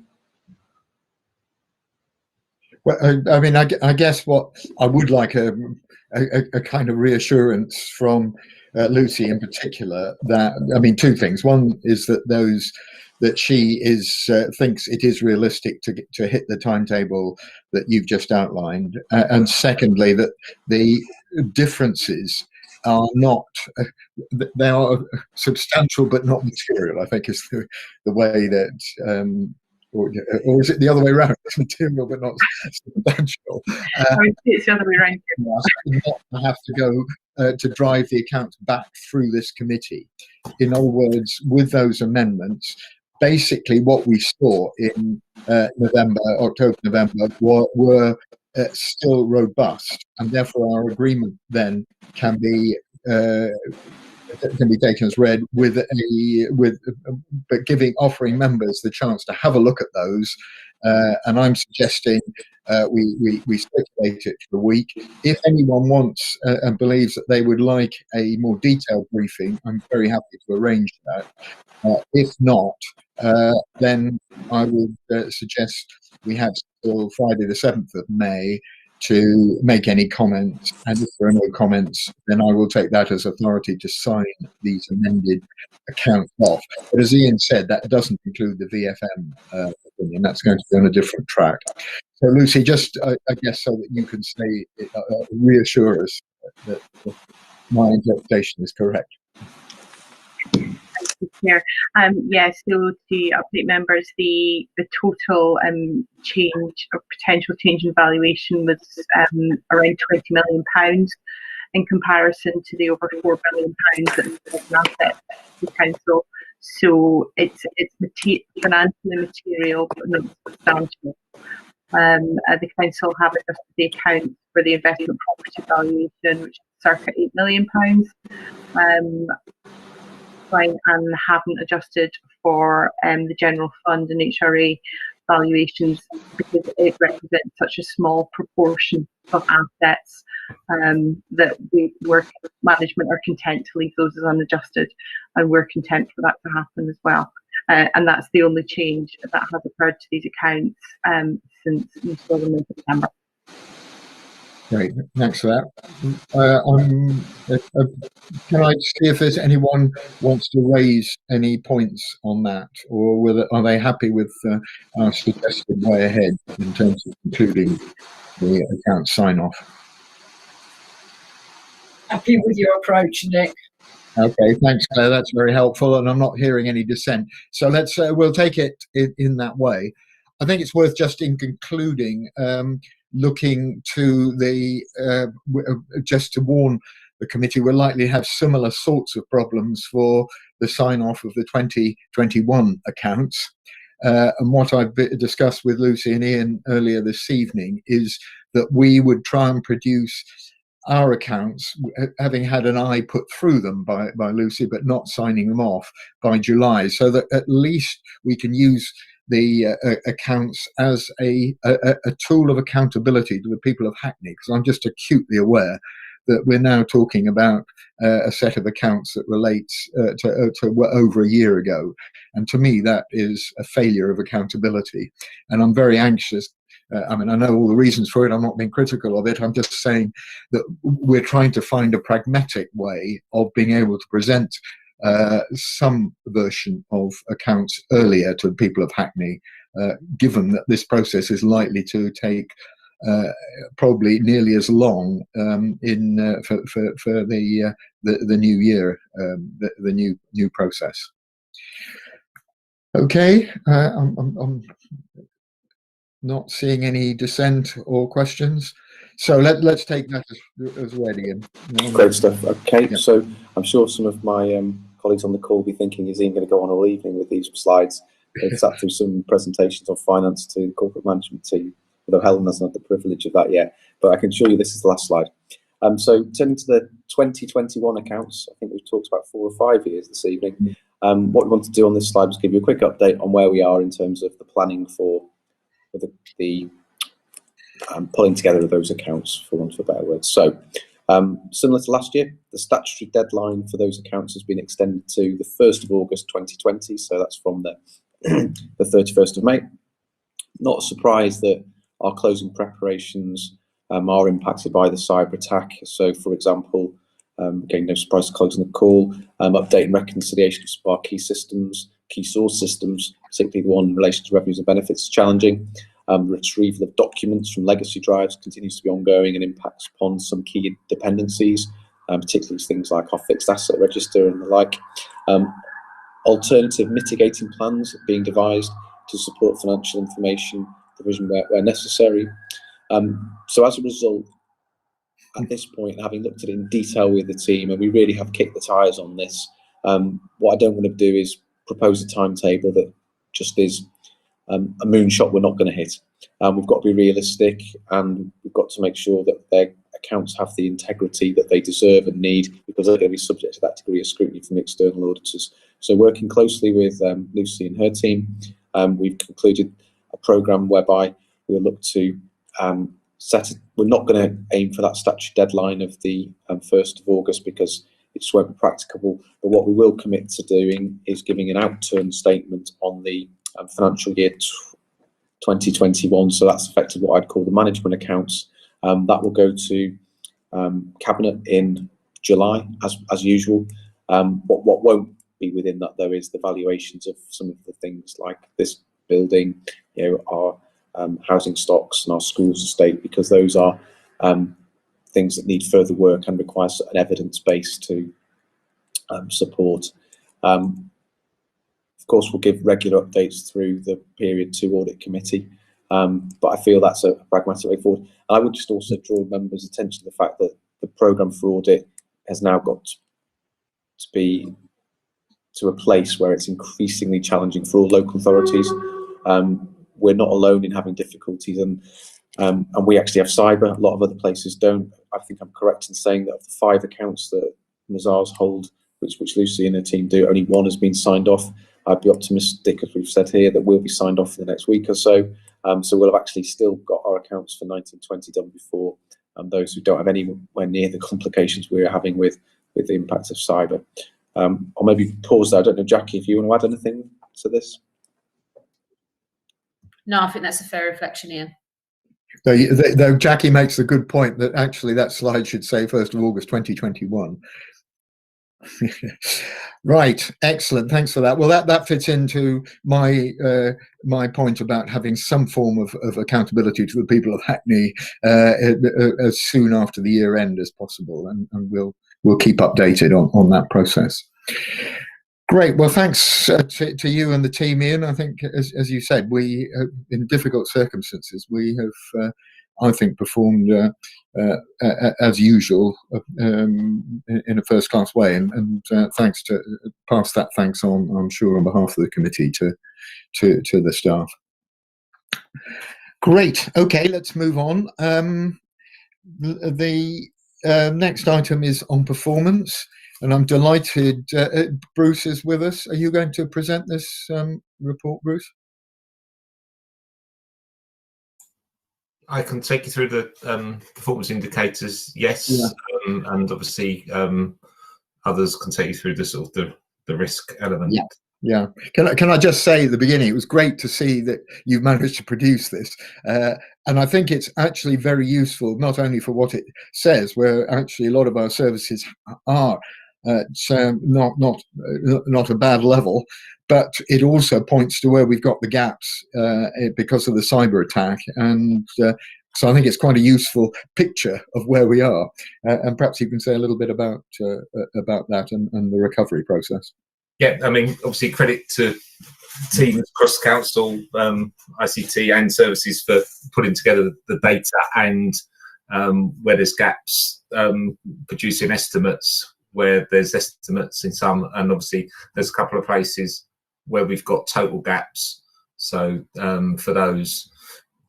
Well, I mean, I guess what I would like a kind of reassurance from Lucy in particular, that, I mean, two things. One is that she thinks it is realistic to hit the timetable that you've just outlined, and secondly, that the differences are not, they are substantial but not material, I think is the way that, or is it the other way around? It's material but not substantial. It's the other way around. Not have to go to drive the accounts back through this committee. In other words, with those amendments, basically what we saw in October, November were still robust, and therefore our agreement then can be taken as read but offering members the chance to have a look at those. And I'm suggesting we circulate it for a week. If anyone wants and believes that they would like a more detailed briefing, I'm very happy to arrange that. If not, then I would suggest we have till Friday the 7th of May to make any comments, and if there are no comments, then I will take that as authority to sign these amended accounts off. But as Ian said, that doesn't include the VFM opinion. That's going to be on a different track. So Lucy, just I guess so that you can say, reassure us that my interpretation is correct. Here. So to update members, the total change or potential change in valuation was around £20 million in comparison to the over £4 billion that is an asset to the council. So it's financially material but not substantial. The council have adjusted the account for the investment property valuation, which is circa £8 million. And haven't adjusted for the general fund and HRA valuations because it represents such a small proportion of assets that management are content to leave those as unadjusted, and we're content for that to happen as well. And that's the only change that has occurred to these accounts since we saw them in September. Great, thanks for that. Can I see if there's anyone wants to raise any points on that, or are they happy with our suggested way ahead in terms of concluding the account sign-off? Happy with your approach, Nick. Okay, thanks, Claire. That's very helpful, and I'm not hearing any dissent. So we'll take it in that way. I think it's worth just in concluding looking to just to warn the committee, we're likely to have similar sorts of problems for the sign-off of the 2021 accounts. And what I've discussed with Lucy and Ian earlier this evening is that we would try and produce our accounts, having had an eye put through them by Lucy, but not signing them off by July, so that at least we can use the accounts as a tool of accountability to the people of Hackney, because I'm just acutely aware that we're now talking about a set of accounts that relates to over a year ago. And to me, that is a failure of accountability. And I'm very anxious. I mean, I know all the reasons for it. I'm not being critical of it. I'm just saying that we're trying to find a pragmatic way of being able to present some version of accounts earlier to the people of Hackney, given that this process is likely to take probably nearly as long for the new year, the new process. Okay, I'm not seeing any dissent or questions, so let's take that as read, Ian. Great stuff. Okay, yeah. So I'm sure some of my colleagues on the call will be thinking, is Ian going to go on all evening with these slides? They've sat through some presentations on finance to the corporate management team, although Helen hasn't had the privilege of that yet. But I can assure you this is the last slide. So turning to the 2021 accounts, I think we've talked about 4 or 5 years this evening. What we want to do on this slide is give you a quick update on where we are in terms of the planning for the pulling together of those accounts, for want of a better word. So similar to last year, the statutory deadline for those accounts has been extended to the 1st of August 2020, so that's from the 31st of May. Not a surprise that our closing preparations are impacted by the cyber attack. So, for example, again, no surprise to closing the call, update and reconciliation of some of our key systems, key source systems, particularly the one in relation to revenues and benefits, is challenging. Retrieval of documents from legacy drives continues to be ongoing and impacts upon some key dependencies. particularly things like our fixed asset register and the like. Alternative mitigating plans being devised to support financial information provision where necessary. So as a result, at this point, having looked at it in detail with the team, and we really have kicked the tyres on this, what I don't want to do is propose a timetable that just is a moonshot we're not going to hit. We've got to be realistic, and we've got to make sure that their accounts have the integrity that they deserve and need, because they're going to be subject to that degree of scrutiny from external auditors. So working closely with Lucy and her team, we've concluded a programme whereby we'll look to we're not going to aim for that statutory deadline of the 1st of August because it just won't be practicable. But what we will commit to doing is giving an outturn statement on the financial year 2021. So that's effectively what I'd call the management accounts. That will go to Cabinet in July, as usual. What won't be within that, though, is the valuations of some of the things like this building, our housing stocks and our schools estate, because those are things that need further work and require an evidence base to support. Of course, we'll give regular updates through the period 2 Audit Committee, but I feel that's a pragmatic way forward. And I would just also draw members' attention to the fact that the programme for audit has now got to be to a place where it's increasingly challenging for all local authorities. We're not alone in having difficulties, and we actually have cyber. A lot of other places don't. I think I'm correct in saying that of the 5 accounts that Mazars hold, which Lucy and her team do, only 1 has been signed off. I'd be optimistic, as we've said here, that will be signed off in the next week or so. So we'll have actually still got our accounts for 1920 done before those who don't have anywhere near the complications we're having with the impact of cyber. I'll maybe pause there. I don't know, Jackie, if you want to add anything to this. No, I think that's a fair reflection, Ian. Though Jackie makes a good point that actually that slide should say 1st of August 2021. Right, excellent. Thanks for that. Well, that fits into my my point about having some form of accountability to the people of Hackney as soon after the year end as possible, and we'll keep updated on that process. Great. Well, thanks to you and the team, Ian. I think, as you said, we in difficult circumstances we have, I think, performed as usual in a first-class way, and thanks to pass that thanks on, I'm sure, on behalf of the committee to the staff. Great. Okay, let's move on. The next item is on performance, and I'm delighted Bruce is with us. Are you going to present this report, Bruce? I can take you through the performance indicators, yes, yeah. And obviously others can take you through the sort of the risk element. Yeah. Yeah. Can I just say at the beginning, it was great to see that you've managed to produce this, and I think it's actually very useful, not only for what it says, where actually a lot of our services are not a bad level, but it also points to where we've got the gaps because of the cyber attack, and so I think it's quite a useful picture of where we are, and perhaps you can say a little bit about that and the recovery process. Yeah, I mean, obviously credit to teams across the council, ICT and services for putting together the data, and where there's gaps, producing estimates where there's estimates in some, and obviously there's a couple of places where we've got total gaps. So for those,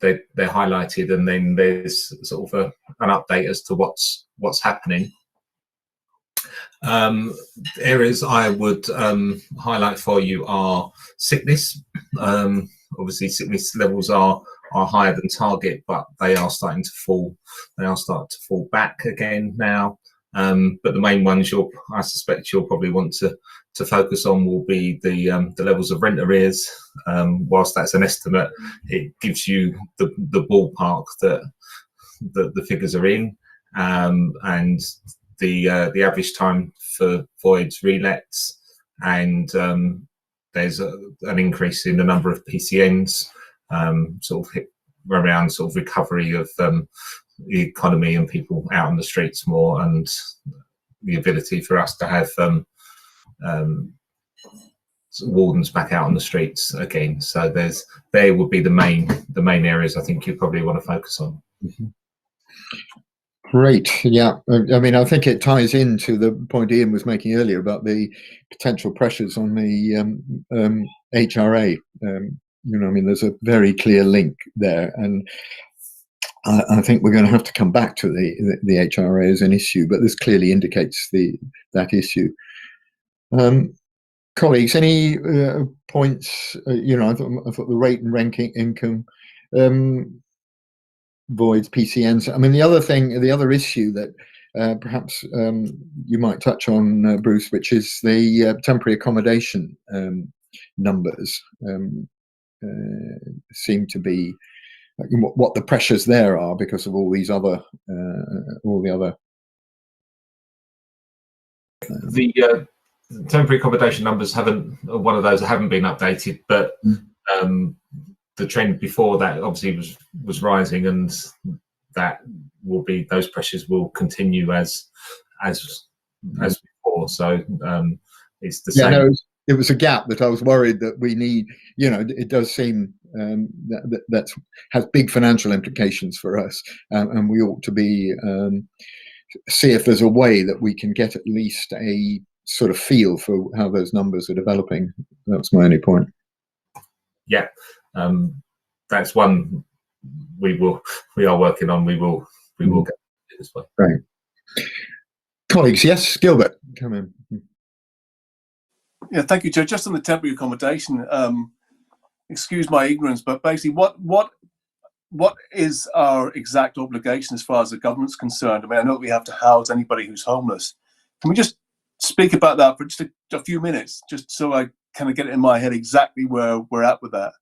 they're highlighted, and then there's sort of an update as to what's happening. Areas I would highlight for you are sickness. Obviously, sickness levels are higher than target, but they are starting to fall. They are starting to fall back again now. But the main ones I suspect you'll probably want to focus on will be the levels of rent arrears. Whilst that's an estimate, it gives you the ballpark that the figures are in, and the average time for voids relets, and there's an increase in the number of PCNs, sort of around sort of recovery of the economy and people out on the streets more, and the ability for us to have wardens back out on the streets again. So they would be the main areas I think you probably want to focus on. Great. Yeah. I mean, I think it ties into the point Ian was making earlier about the potential pressures on the HRA. You know, I mean, there's a very clear link there, and I think we're going to have to come back to the HRA as an issue, but this clearly indicates that issue. Colleagues, any points? You know, I thought the rate and ranking income, voids, PCNs. I mean, the other issue that perhaps you might touch on, Bruce, which is the temporary accommodation numbers seem to be what the pressures there are because of all these other the temporary accommodation numbers haven't been updated, but the trend before that obviously was rising, and that will be, those pressures will continue as before. So it's the same. No, it was a gap that I was worried that we need. You know, it does seem that has big financial implications for us, and we ought to be see if there's a way that we can get at least a sort of feel for how those numbers are developing. That's my only point. Yeah, that's one we are working on. We will get this way. Right, colleagues. Yes, Gilbert, come in. Yeah, thank you, Joe. Just on the temporary accommodation, excuse my ignorance, but basically, what is our exact obligation as far as the government's concerned? I mean, I know that we have to house anybody who's homeless. Can we just speak about that for just a few minutes, just so I kind of get it in my head exactly where we're at with that?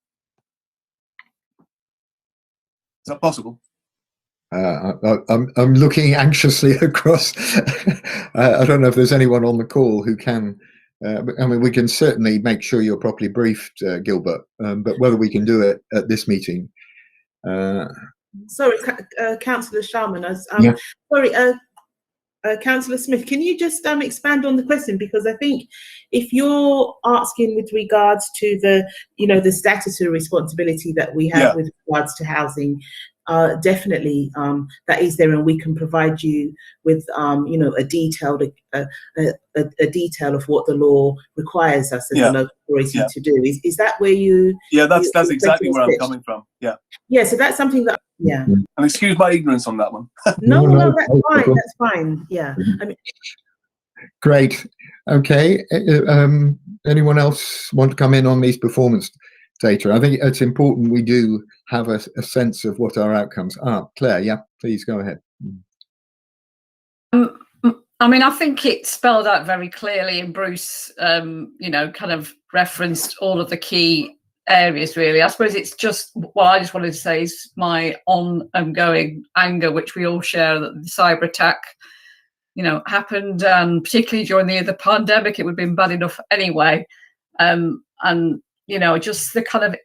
Is that possible? I'm looking anxiously across. I don't know if there's anyone on the call who can. I mean, we can certainly make sure you're properly briefed, Gilbert, but whether we can do it at this meeting. Sorry, Councillor Sharman. Yeah. Sorry, Councillor Smith, can you just expand on the question? Because I think if you're asking with regards to the statutory responsibility that we have with regards to housing, definitely that is there, and we can provide you with a detailed detail of what the law requires us as a local authority to do. Is that where you? Yeah, that's exactly where I'm coming from. Yeah. Yeah, so that's something that And excuse my ignorance on that one. No, that's fine. That's fine. Yeah. I mean, great. Okay. Anyone else want to come in on these performance data? I think it's important we do have a sense of what our outcomes are. Claire, yeah, please go ahead. I mean, I think it spelled out very clearly, and Bruce, kind of referenced all of the key areas, really. I suppose it's just what I just wanted to say is my ongoing anger, which we all share, that the cyber attack, happened, and particularly during the pandemic, it would have been bad enough anyway. And just the kind of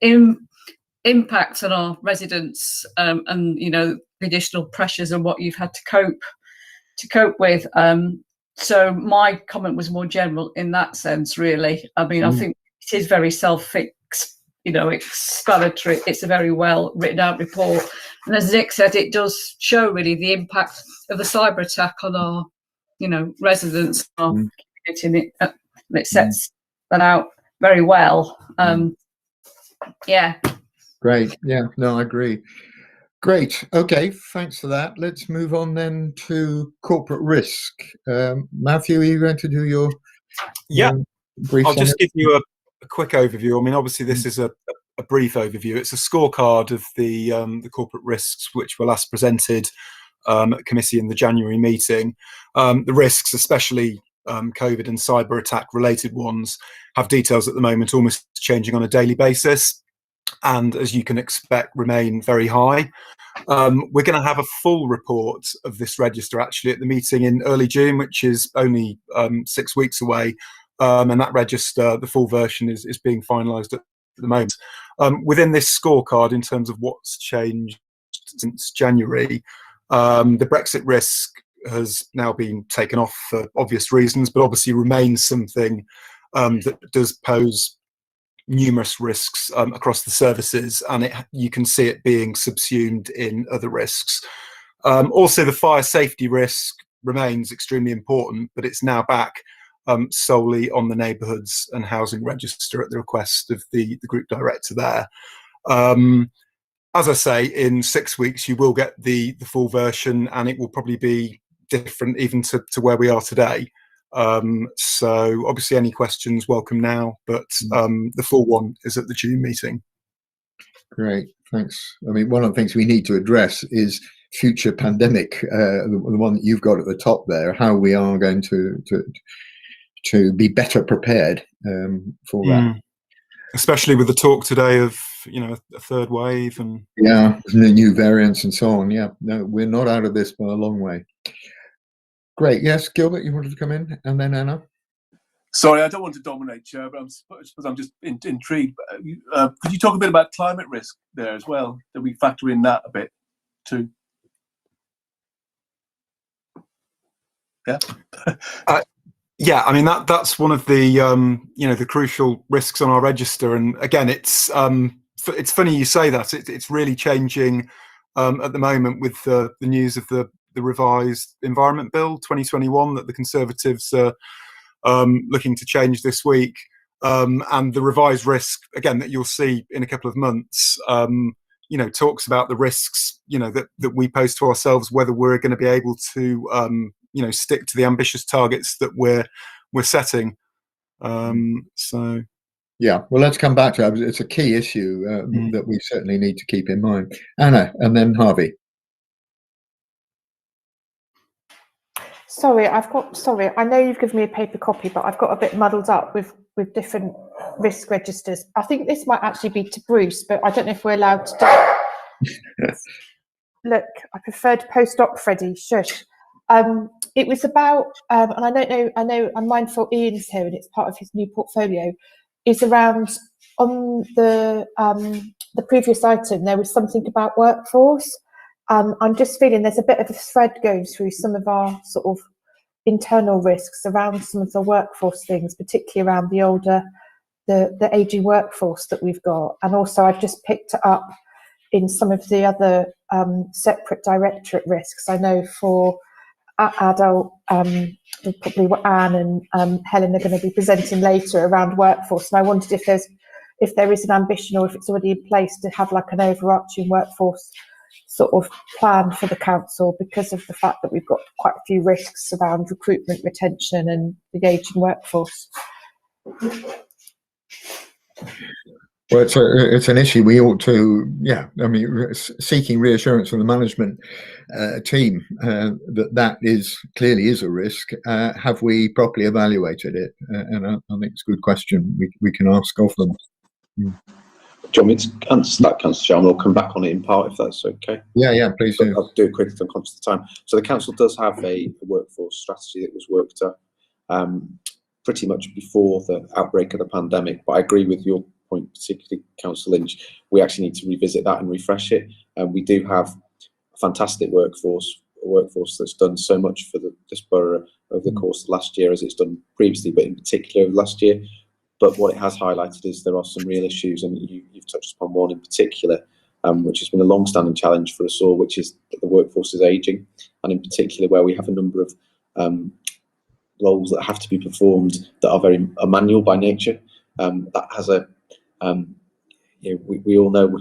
impact on our residents, and the additional pressures and what you've had to cope with. So my comment was more general in that sense, really. I mean, I think it is very explanatory. It's a very well written out report, and as Nick said, it does show really the impact of the cyber attack on our residents, our community, and it sets that out very well. Great. Yeah, no, I agree. Great. Okay, thanks for that. Let's move on then to corporate risk. Matthew, are you going to do your brief? I'll just give you a quick overview. I mean, obviously this is a brief overview. It's a scorecard of the corporate risks which were last presented at committee in the January meeting. The risks, especially COVID and cyber attack related ones, have details at the moment almost changing on a daily basis, and as you can expect, remain very high. We're going to have a full report of this register actually at the meeting in early June, which is only 6 weeks away, and that register, the full version, is being finalised at the moment. Within this scorecard, in terms of what's changed since January, the Brexit risk has now been taken off for obvious reasons, but obviously remains something that does pose numerous risks across the services, and you can see it being subsumed in other risks. Also, the fire safety risk remains extremely important, but it's now back solely on the neighbourhoods and housing register at the request of the group director there. As I say, in 6 weeks you will get the full version, and it will probably be different even to where we are today. So obviously any questions welcome now, but the full one is at the June meeting. Great, thanks. I mean, one of the things we need to address is future pandemic, the one that you've got at the top there, how we are going to be better prepared for that. Especially with the talk today of, you know, a third wave and the new variants and so on. Yeah, no, we're not out of this by a long way. Great. Yes, Gilbert, you wanted to come in, and then Anna. Sorry, I don't want to dominate, Chair, but I'm just intrigued. Could you talk a bit about climate risk there as well? That we factor in that a bit too. Yeah. Yeah, I mean that's one of the you know, the crucial risks on our register, and again, it's funny you say that. It's really changing at the moment with the news of the revised Environment Bill 2021 that the Conservatives are looking to change this week, and the revised risk again that you'll see in a couple of months. You know, talks about the risks, you know, that we pose to ourselves, whether we're going to be able to you know, stick to the ambitious targets that we're setting. So yeah, well, let's come back to that. It's a key issue that we certainly need to keep in mind. Anna, and then Harvey. Sorry, I know you've given me a paper copy, but I've got a bit muddled up with different risk registers. I think this might actually be to Bruce, but I don't know if we're allowed to do it. Look, I preferred post-op Freddie, shush. It was about, and I know I'm mindful Ian's here and it's part of his new portfolio, is around on the previous item, there was something about workforce. I'm just feeling there's a bit of a thread going through some of our sort of internal risks around some of the workforce things, particularly around the older, the aging workforce that we've got. And also I've just picked it up in some of the other separate directorate risks. I know for adult, probably what Anne and Helen are going to be presenting later around workforce. And I wondered if there is an ambition, or if it's already in place, to have like an overarching workforce sort of plan for the council, because of the fact that we've got quite a few risks around recruitment, retention and the aging workforce. Well, it's an issue we ought to, yeah, I mean, seeking reassurance from the management team that is clearly is a risk. Have we properly evaluated it? And I think it's a good question we can ask of them. Do you want me to answer that, Councillor Chairman? I'll come back on it in part if that's okay. Yeah, please do. I'll do it quickly, I'm conscious of time. So the council does have a workforce strategy that was worked up pretty much before the outbreak of the pandemic. But I agree with your point, particularly Councillor Lynch. We actually need to revisit that and refresh it. We do have a fantastic workforce that's done so much for this borough over the course of last year, as it's done previously, but in particular last year. But what it has highlighted is there are some real issues, and you've touched upon one in particular, which has been a long-standing challenge for us all, which is that the workforce is ageing, and in particular where we have a number of roles that have to be performed that are very manual by nature. That has a, we all know,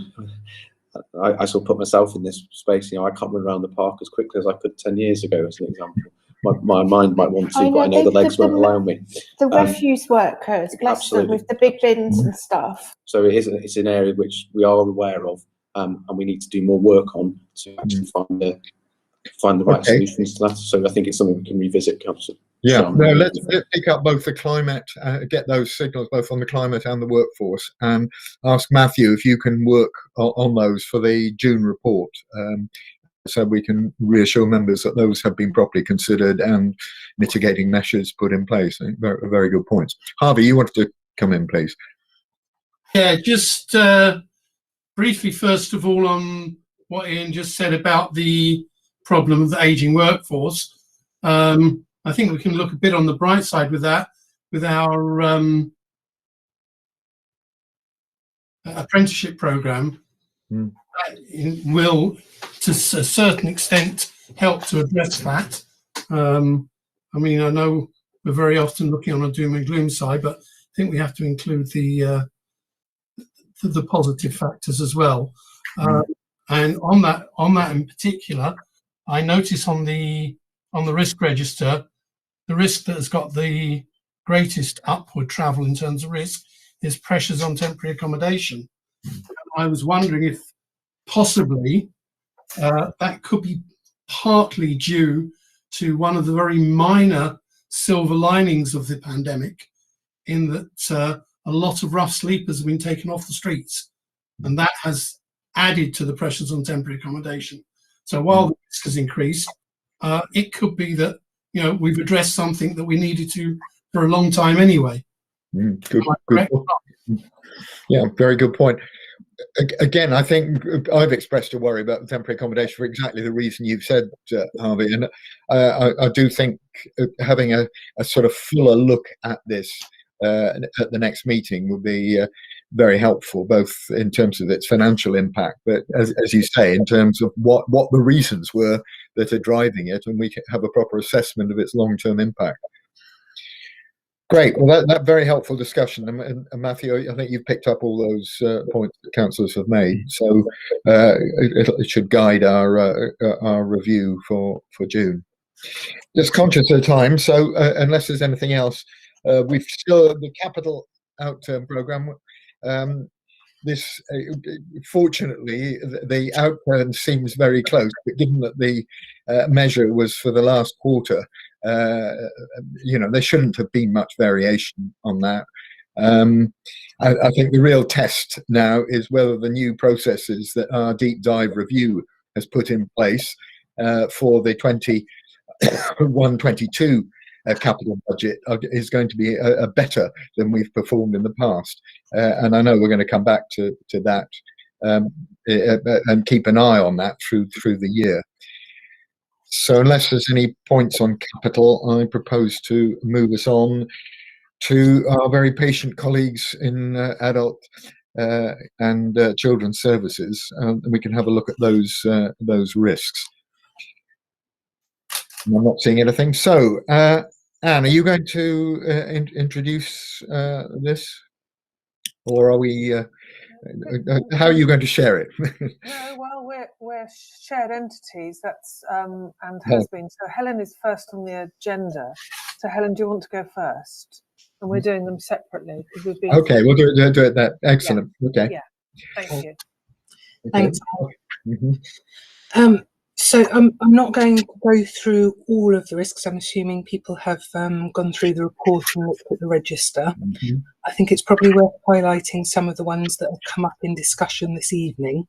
I sort of put myself in this space, I can't run around the park as quickly as I could 10 years ago, as an example. My mind might want to, but I know the legs won't allow me. The refuse workers, bless them, with the big bins and stuff. So it's an area which we are aware of, and we need to do more work on to actually find the right solutions to that. So I think it's something we can revisit, Councillor. Yeah, no, let's pick up both the climate, get those signals both on the climate and the workforce, and ask Matthew if you can work on those for the June report. So we can reassure members that those have been properly considered and mitigating measures put in place. I think very, very good points. Harvey, you wanted to come in, please. Yeah, just briefly, first of all, on what Ian just said about the problem of the ageing workforce. I think we can look a bit on the bright side with that, with our apprenticeship program. It will, to a certain extent, help to address that. I mean, I know we're very often looking on a doom and gloom side, but I think we have to include the positive factors as well. And on that in particular, I notice on the risk register, the risk that has got the greatest upward travel in terms of risk is pressures on temporary accommodation. I was wondering if possibly that could be partly due to one of the very minor silver linings of the pandemic, in that a lot of rough sleepers have been taken off the streets, and that has added to the pressures on temporary accommodation. So while the risk has increased, it could be that, you know, we've addressed something that we needed to for a long time anyway. Good point. Yeah, very good point. Again, I think I've expressed a worry about the temporary accommodation for exactly the reason you've said, Harvey. And I do think having a sort of fuller look at this at the next meeting would be very helpful, both in terms of its financial impact, but as you say, in terms of what the reasons were that are driving it, and we can have a proper assessment of its long-term impact. Great. Well, that very helpful discussion. And Matthew, I think you've picked up all those points that councillors have made. So it should guide our review for June. Just conscious of time, so unless there's anything else, we've still the capital outturn programme. This, fortunately, the outturn seems very close, but given that the measure was for the last quarter, you know, there shouldn't have been much variation on that. I think the real test now is whether the new processes that our deep dive review has put in place for the 21-22 capital budget is going to be better than we've performed in the past. And I know we're going to come back to that and keep an eye on that through the year. So unless there's any points on capital, I propose to move us on to our very patient colleagues in adult and children's services, and we can have a look at those risks. I'm not seeing anything. So, Anne, are you going to introduce this, or are we? How are you going to share it? No, well, we're shared entities. That's and has been. So Helen is first on the agenda. So Helen, do you want to go first? And we're doing them separately because we've been. Okay, we'll do it that. Excellent. Yeah. Okay. Yeah. Thank you. Thanks. Mm-hmm. So I'm not going to go through all of the risks. I'm assuming people have gone through the report and looked at the register. Mm-hmm. I think it's probably worth highlighting some of the ones that have come up in discussion this evening.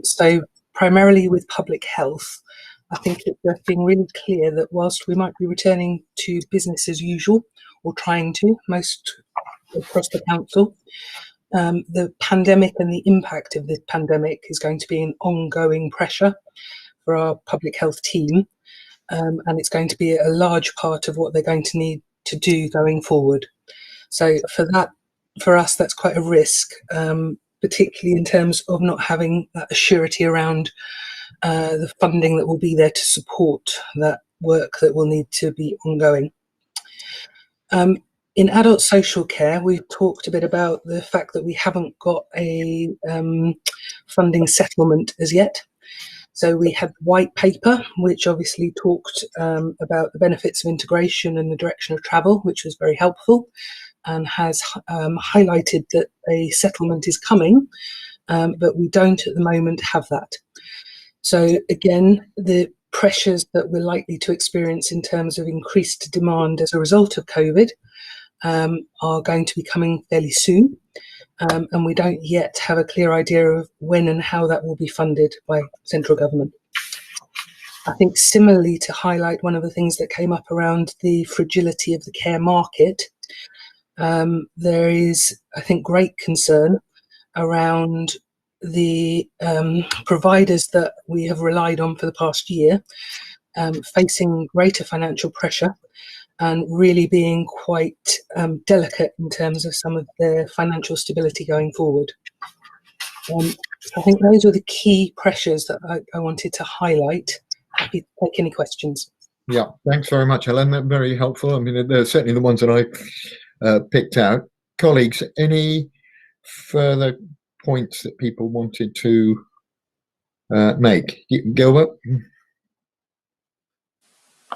So primarily with public health, I think it's being really clear that whilst we might be returning to business as usual, or trying to, most across the council, the pandemic and the impact of the pandemic is going to be an ongoing pressure for our public health team, and it's going to be a large part of what they're going to need to do going forward. So for us, that's quite a risk, particularly in terms of not having that surety around the funding that will be there to support that work that will need to be ongoing. In adult social care, we've talked a bit about the fact that we haven't got a funding settlement as yet. So we had the white paper, which obviously talked about the benefits of integration and the direction of travel, which was very helpful, and has highlighted that a settlement is coming, but we don't at the moment have that. So again, the pressures that we're likely to experience in terms of increased demand as a result of COVID are going to be coming fairly soon, and we don't yet have a clear idea of when and how that will be funded by central government. I think similarly, to highlight one of the things that came up around the fragility of the care market, there is, I think, great concern around the providers that we have relied on for the past year facing greater financial pressure, and really being quite delicate in terms of some of their financial stability going forward. So I think those are the key pressures that I wanted to highlight. Happy to take any questions. Yeah, thanks very much, Helen. That's very helpful. I mean, they're certainly the ones that I picked out. Colleagues, any further points that people wanted to make? Gilbert?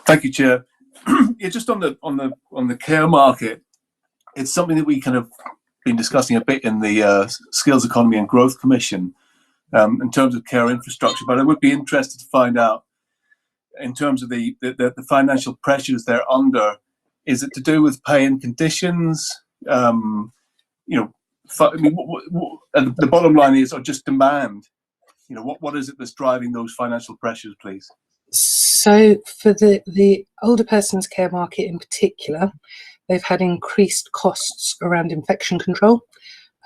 Thank you, Chair. Yeah, just on the care market, it's something that we kind of been discussing a bit in the Skills Economy and Growth Commission in terms of care infrastructure. But I would be interested to find out, in terms of the financial pressures they're under, is it to do with pay and conditions? I mean, the bottom line is, or just demand? You know, what is it that's driving those financial pressures, please? So for the older persons care market in particular, they've had increased costs around infection control,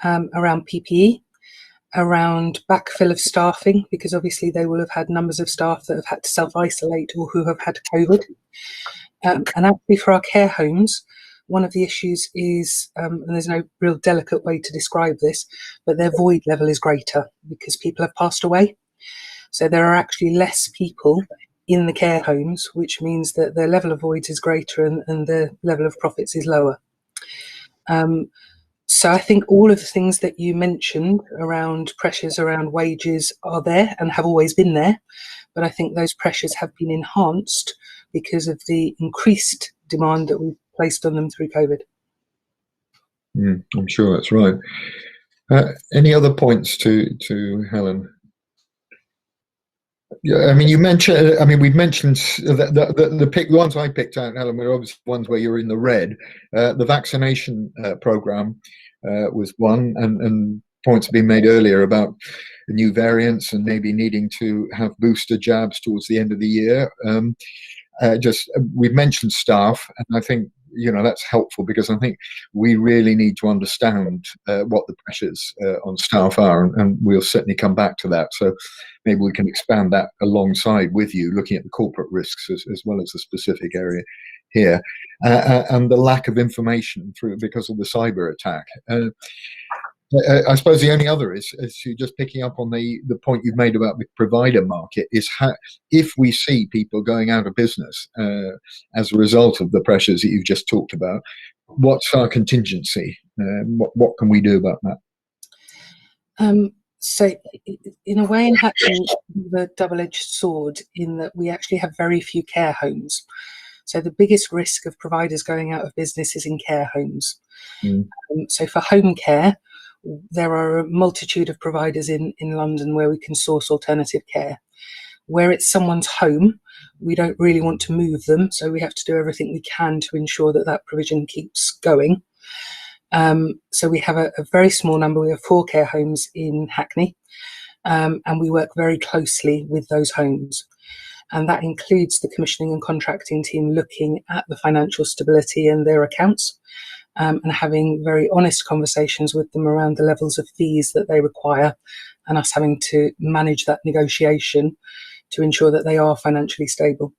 around PPE, around backfill of staffing, because obviously they will have had numbers of staff that have had to self-isolate or who have had COVID. And actually for our care homes, one of the issues is, and there's no real delicate way to describe this, but their void level is greater because people have passed away. So there are actually less people in the care homes, which means that their level of voids is greater and the level of profits is lower. So I think all of the things that you mentioned around pressures around wages are there and have always been there, but I think those pressures have been enhanced because of the increased demand that we've placed on them through COVID. I'm sure that's right. Any other points to Helen? Yeah, I mean, you mentioned. I mean, we've mentioned the ones I picked out, Helen, were obviously ones where you're in the red. The vaccination program was one, and points have been made earlier about the new variants and maybe needing to have booster jabs towards the end of the year. We've mentioned staff, and I think that's helpful because I think we really need to understand what the pressures on staff are, and we'll certainly come back to that. So maybe we can expand that alongside with you, looking at the corporate risks as well as the specific area here, and the lack of information because of the cyber attack. I suppose the only other is just picking up on the point you've made about the provider market, is how, if we see people going out of business as a result of the pressures that you've just talked about, what's our contingency? What can we do about that? So in a way, in Hackney, the double-edged sword in that we actually have very few care homes. So the biggest risk of providers going out of business is in care homes. So for home care, there are a multitude of providers in London where we can source alternative care. Where it's someone's home, we don't really want to move them, so we have to do everything we can to ensure that that provision keeps going. So we have a very small number. We have 4 care homes in Hackney, and we work very closely with those homes. And that includes the commissioning and contracting team looking at the financial stability and their accounts, and having very honest conversations with them around the levels of fees that they require, and us having to manage that negotiation to ensure that they are financially stable.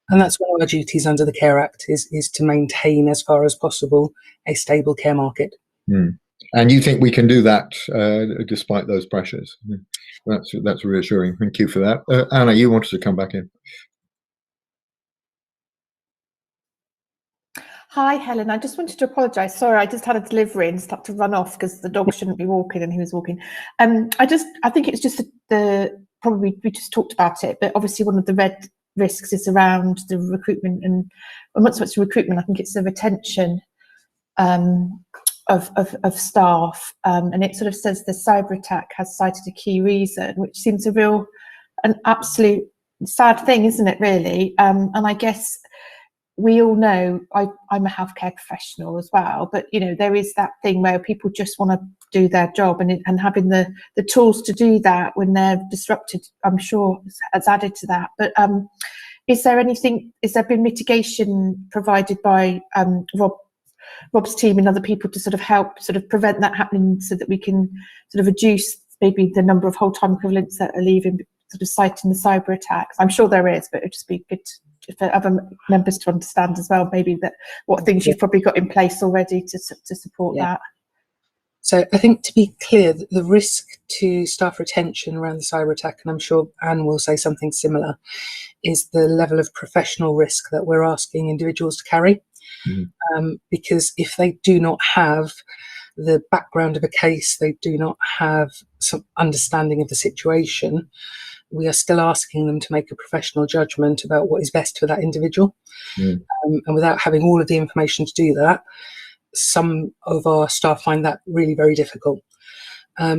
And that's one of our duties under the Care Act, is to maintain as far as possible a stable care market. And you think we can do that despite those pressures? That's reassuring. Thank you for that. Anna, you wanted to come back in. Hi, Helen. I just wanted to apologise. Sorry, I just had a delivery and had to run off because the dog shouldn't be walking and he was walking. I think it's just probably we just talked about it, but obviously one of the red risks is around the recruitment, and not so much the recruitment, I think it's the retention of staff. And it sort of says the cyber attack has cited a key reason, which seems an absolute sad thing, isn't it, really? And I guess we all know, I'm a healthcare professional as well, but there is that thing where people just want to do their job, and having the tools to do that when they're disrupted, I'm sure has added to that. But has there been mitigation provided by Rob's team and other people to sort of help prevent that happening, so that we can sort of reduce maybe the number of whole-time equivalents that are leaving sort of citing the cyber attacks? I'm sure there is, but it'd just be good for other members to understand as well, maybe that what things you've probably got in place already to support that. So I think, to be clear, the risk to staff retention around the cyber attack, and I'm sure Anne will say something similar, is the level of professional risk that we're asking individuals to carry. Because if they do not have the background of a case, they do not have some understanding of the situation, we are still asking them to make a professional judgment about what is best for that individual. And without having all of the information to do that, some of our staff find that really very difficult.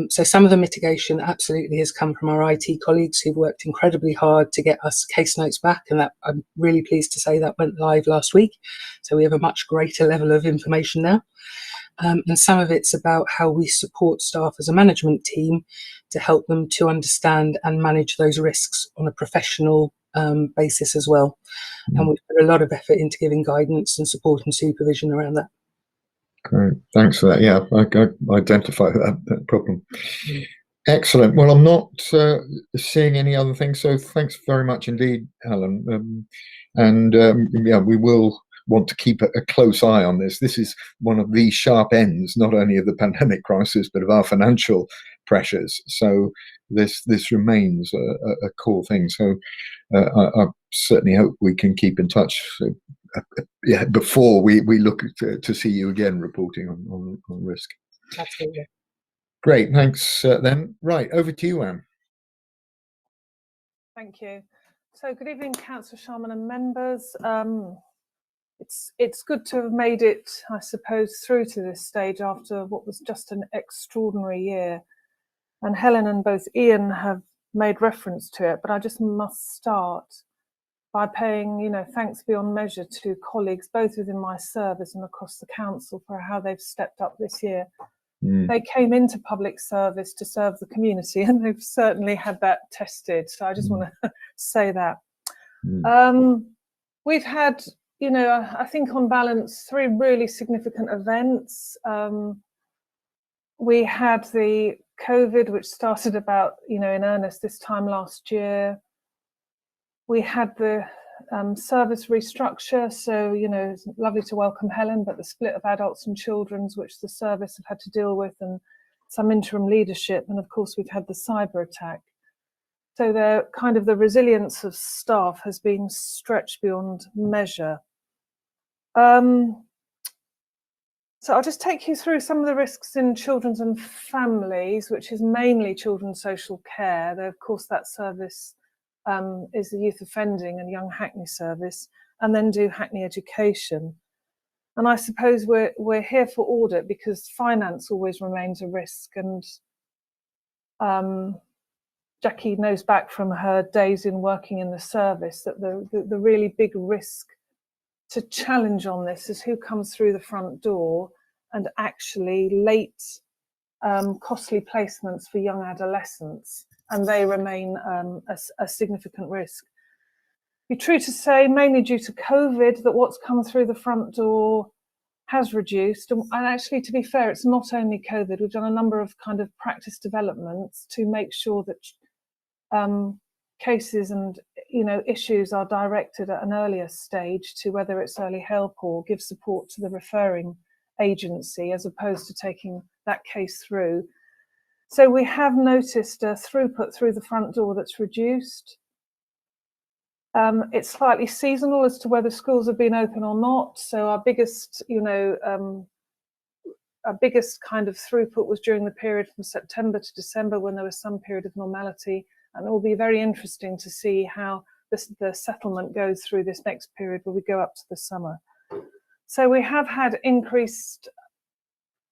So some of the mitigation absolutely has come from our IT colleagues who've worked incredibly hard to get us case notes back, and that I'm really pleased to say that went live last week. So we have a much greater level of information now. And some of it's about how we support staff as a management team to help them to understand and manage those risks on a professional basis as well. And we've put a lot of effort into giving guidance and support and supervision around that. Great, thanks for that. Yeah, I identify that problem. Excellent. Well, I'm not seeing any other things, so thanks very much indeed, Helen. Yeah, we will want to keep a close eye on this. This is one of the sharp ends, not only of the pandemic crisis, but of our financial pressures. So this remains a core thing. So I certainly hope we can keep in touch. Yeah, before we look to see you again reporting on risk. Absolutely. Great, thanks then. Right, over to you, Anne. Thank you. So good evening, Councillor Sharman and members. It's good to have made it, I suppose, through to this stage after what was just an extraordinary year. And Helen and both Ian have made reference to it, but I just must start by paying, thanks beyond measure to colleagues, both within my service and across the council, for how they've stepped up this year. They came into public service to serve the community, and they've certainly had that tested. So I just want to say that. We've had, I think on balance, 3 really significant events. We had the COVID, which started about, in earnest this time last year. We had the service restructure, so it's lovely to welcome Helen, but the split of adults and children's, which the service have had to deal with, and some interim leadership, and of course we've had the cyber attack. So the resilience of staff has been stretched beyond measure. So I'll just take you through some of the risks in children's and families, which is mainly children's social care. Though of course that service is the youth offending and young Hackney service, and then do Hackney education. And I suppose we're here for audit because finance always remains a risk. And Jackie knows back from her days in working in the service that the really big risk to challenge on this is who comes through the front door, and actually late costly placements for young adolescents. And they remain a significant risk. Be true to say, mainly due to COVID, that what's come through the front door has reduced. And actually, to be fair, it's not only COVID. We've done a number of practice developments to make sure that cases and issues are directed at an earlier stage to whether it's early help or give support to the referring agency, as opposed to taking that case through. So we have noticed a throughput through the front door that's reduced. It's slightly seasonal as to whether schools have been open or not. So our biggest, throughput was during the period from September to December, when there was some period of normality. And it will be very interesting to see how the settlement goes through this next period where we go up to the summer. So we have had increased.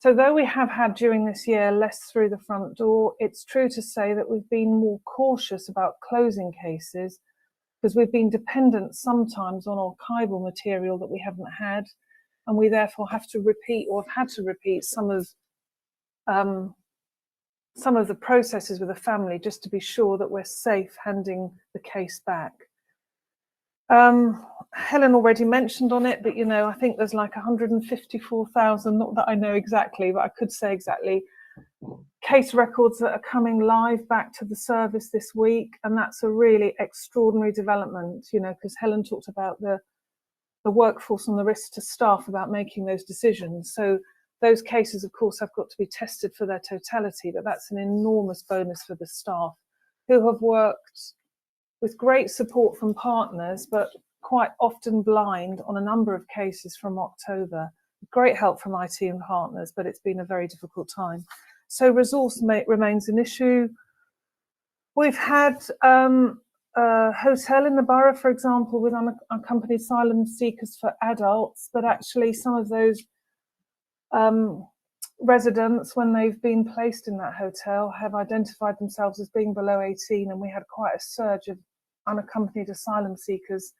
So though we have had during this year less through the front door, it's true to say that we've been more cautious about closing cases because we've been dependent sometimes on archival material that we haven't had, and we therefore have to repeat or have had to repeat some of the processes with the family just to be sure that we're safe handing the case back. Helen already mentioned on it, but I think there's like 154,000, not that I know exactly, but I could say exactly case records that are coming live back to the service this week, and that's a really extraordinary development, you know, because Helen talked about the workforce and the risk to staff about making those decisions. So those cases, of course, have got to be tested for their totality, but that's an enormous bonus for the staff who have worked with great support from partners, but quite often blind on a number of cases from October. Great help from IT and partners, but it's been a very difficult time. So resource remains an issue. We've had a hotel in the borough, for example, with unaccompanied asylum seekers for adults, but actually some of those residents, when they've been placed in that hotel, have identified themselves as being below 18, and we had quite a surge of unaccompanied asylum seekers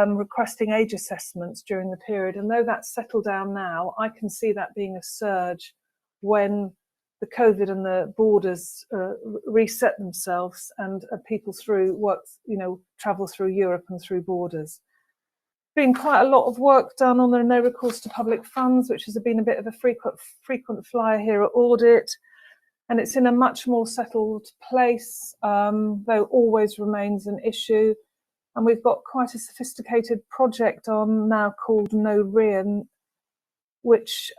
requesting age assessments during the period. And though that's settled down now, I can see that being a surge when the COVID and the borders reset themselves and people travel through Europe and through borders. Been quite a lot of work done on the no recourse to public funds, which has been a bit of a frequent flyer here at Audit, and it's in a much more settled place, though always remains an issue. And we've got quite a sophisticated project on now called No RIAN, which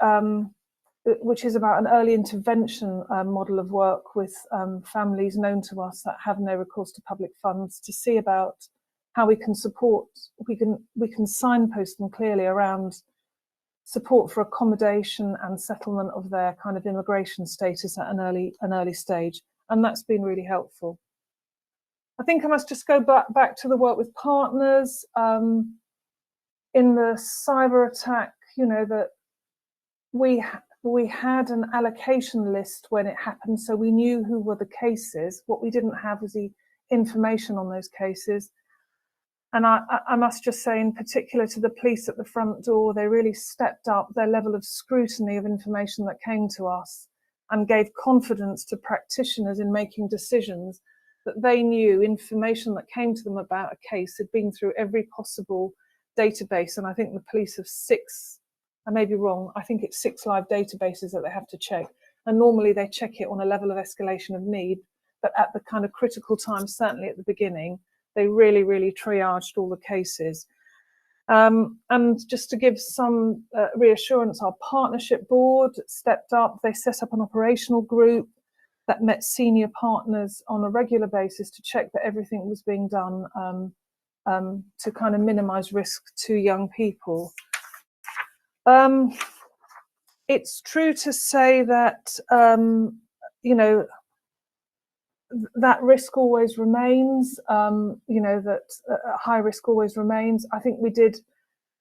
is about an early intervention model of work with families known to us that have no recourse to public funds, to see about how we can support, we can signpost them clearly around support for accommodation and settlement of their kind of immigration status at an early stage. And that's been really helpful. I think I must just go back to the work with partners. In the cyber attack, you know, that we had an allocation list when it happened, so we knew who were the cases. What we didn't have was the information on those cases. And I must just say, in particular to the police at the front door, they really stepped up their level of scrutiny of information that came to us and gave confidence to practitioners in making decisions, that they knew information that came to them about a case had been through every possible database. And I think the police have 6, I may be wrong, I think it's 6 live databases that they have to check. And normally they check it on a level of escalation of need, but at the kind of critical time, certainly at the beginning, they really, really triaged all the cases. And just to give some reassurance, our partnership board stepped up. They set up an operational group that met senior partners on a regular basis to check that everything was being done to kind of minimize risk to young people. It's true to say that, you know, that risk always remains, you know, that high risk always remains. I think we did,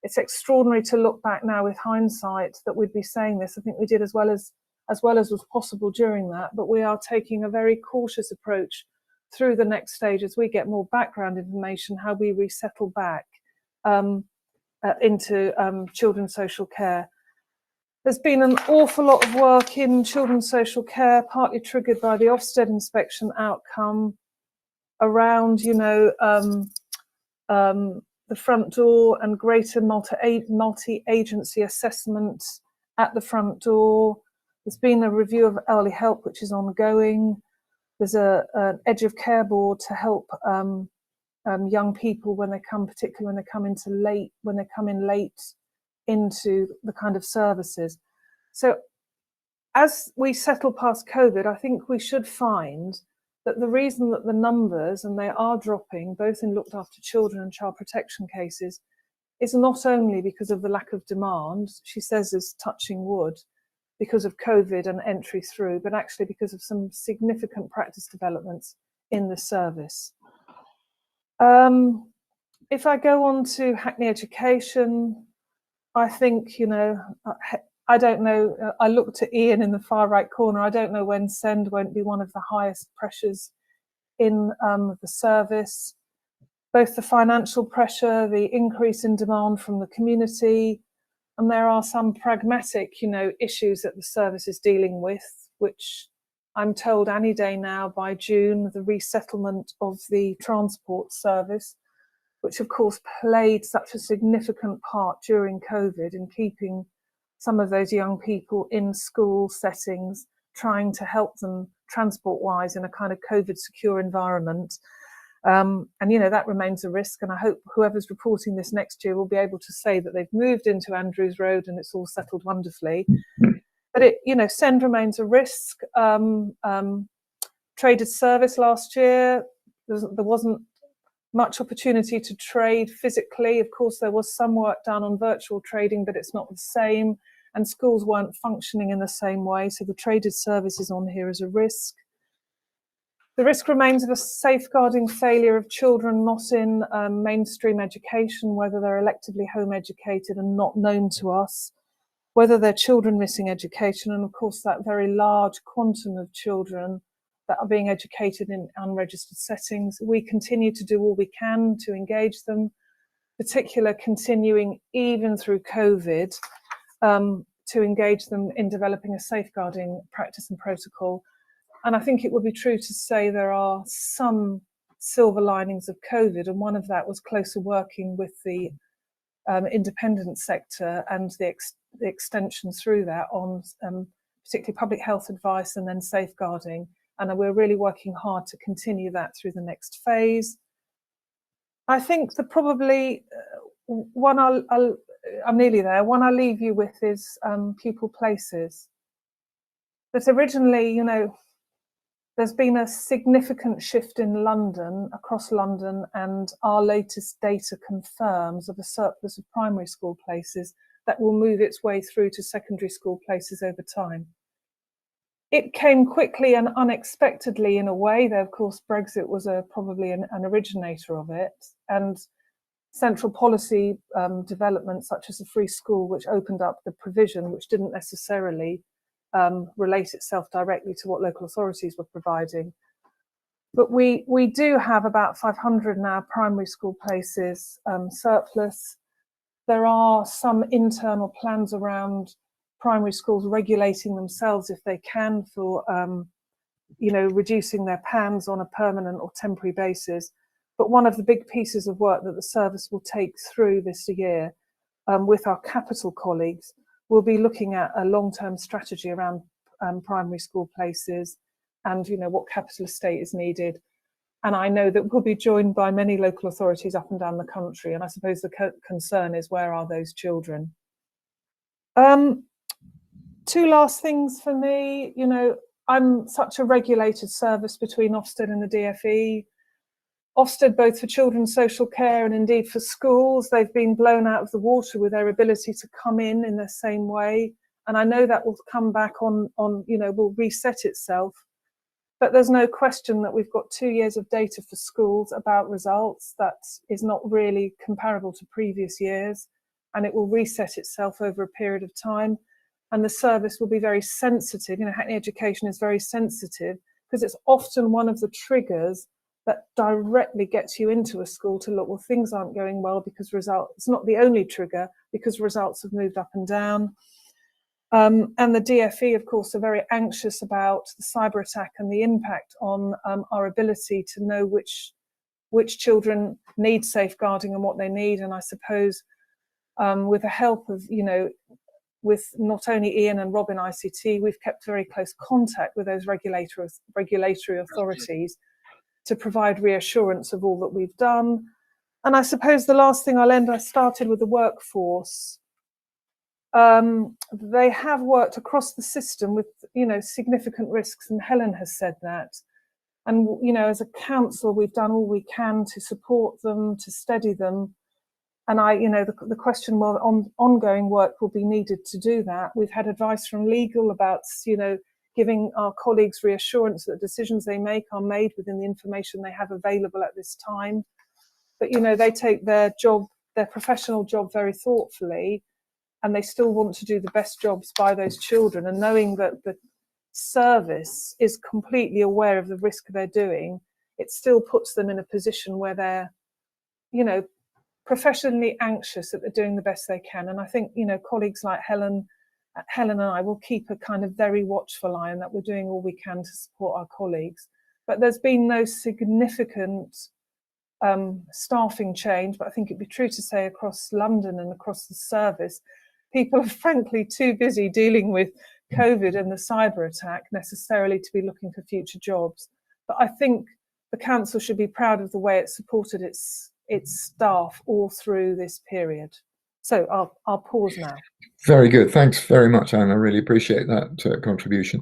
it's extraordinary to look back now with hindsight that we'd be saying this. I think we did as well as was possible during that, but we are taking a very cautious approach through the next stage as we get more background information, how we resettle back into children's social care. There's been an awful lot of work in children's social care, partly triggered by the Ofsted inspection outcome around, you know, the front door and greater multi-agency assessment at the front door. There's been a review of early help, which is ongoing. There's an edge of care board to help young people when they come, particularly when they come in late into the kind of services. So as we settle past COVID, I think we should find that the reason that the numbers, and they are dropping, both in looked after children and child protection cases, is not only because of the lack of demand, she says is touching wood, because of COVID and entry through, but actually because of some significant practice developments in the service. If I go on to Hackney Education, I think, you know, I don't know, I looked to Ian in the far right corner. I don't know when SEND won't be one of the highest pressures in the service. Both the financial pressure, the increase in demand from the community, and there are some pragmatic, you know, issues that the service is dealing with, which I'm told any day now by June, the resettlement of the transport service, which of course played such a significant part during COVID in keeping some of those young people in school settings, trying to help them transport-wise in a kind of COVID-secure environment. And, you know, that remains a risk. And I hope whoever's reporting this next year will be able to say that they've moved into Andrews Road and it's all settled wonderfully. But it, you know, SEND remains a risk. Traded service last year, there wasn't much opportunity to trade physically. Of course, there was some work done on virtual trading, but it's not the same. And schools weren't functioning in the same way. So the traded service is on here as a risk. The risk remains of a safeguarding failure of children not in mainstream education, whether they're electively home educated and not known to us, whether they're children missing education, and of course that very large quantum of children that are being educated in unregistered settings. We continue to do all we can to engage them, particularly continuing even through COVID, to engage them in developing a safeguarding practice and protocol. And I think it would be true to say there are some silver linings of COVID, and one of that was closer working with the independent sector and the extension through that on particularly public health advice and then safeguarding. And we're really working hard to continue that through the next phase. I think that probably one I'm nearly there. One I'll leave you with is pupil places. That originally, you know, there's been a significant shift in London, across London, and our latest data confirms of a surplus of primary school places that will move its way through to secondary school places over time. It came quickly and unexpectedly in a way, though of course Brexit was probably an originator of it, and central policy developments such as the free school, which opened up the provision, which didn't necessarily relate itself directly to what local authorities were providing. But we do have about 500 now primary school places surplus. There are some internal plans around primary schools regulating themselves if they can for, you know, reducing their PANs on a permanent or temporary basis. But one of the big pieces of work that the service will take through this year with our capital colleagues will be looking at a long-term strategy around primary school places and, you know, what capital estate is needed. And I know that we'll be joined by many local authorities up and down the country. And I suppose the concern is, where are those children? Two last things for me. You know, I'm such a regulated service between Ofsted and the DFE. Ofsted, both for children's social care and indeed for schools, they've been blown out of the water with their ability to come in the same way. And I know that will come back on, you know, will reset itself. But there's no question that we've got 2 years of data for schools about results that is not really comparable to previous years, and it will reset itself over a period of time. And the service will be very sensitive. You know, Hackney Education is very sensitive because it's often one of the triggers that directly gets you into a school to look, well, things aren't going well because results, it's not the only trigger because results have moved up and down. And the DFE, of course, are very anxious about the cyber attack and the impact on our ability to know which children need safeguarding and what they need. And I suppose with the help of, you know, with not only Ian and Rob in ICT, we've kept very close contact with those regulatory authorities to provide reassurance of all that we've done. And I suppose the last thing I'll end, I started with the workforce. They have worked across the system with, you know, significant risks, and Helen has said that. And, you know, as a council, we've done all we can to support them, to steady them. And you know, the question, well, ongoing work will be needed to do that. We've had advice from legal about, you know, giving our colleagues reassurance that decisions they make are made within the information they have available at this time. But, you know, they take their job, their professional job, very thoughtfully, and they still want to do the best jobs by those children. And knowing that the service is completely aware of the risk they're doing, it still puts them in a position where they're, you know, professionally anxious that they're doing the best they can. And I think, you know, colleagues like Helen and I will keep a kind of very watchful eye on that. We're doing all we can to support our colleagues. But there's been no significant staffing change. But I think it'd be true to say across London and across the service, people are frankly too busy dealing with COVID and the cyber attack necessarily to be looking for future jobs. But I think the council should be proud of the way it supported its staff all through this period. So I'll pause now. Very good. Thanks very much, Anne. I really appreciate that contribution.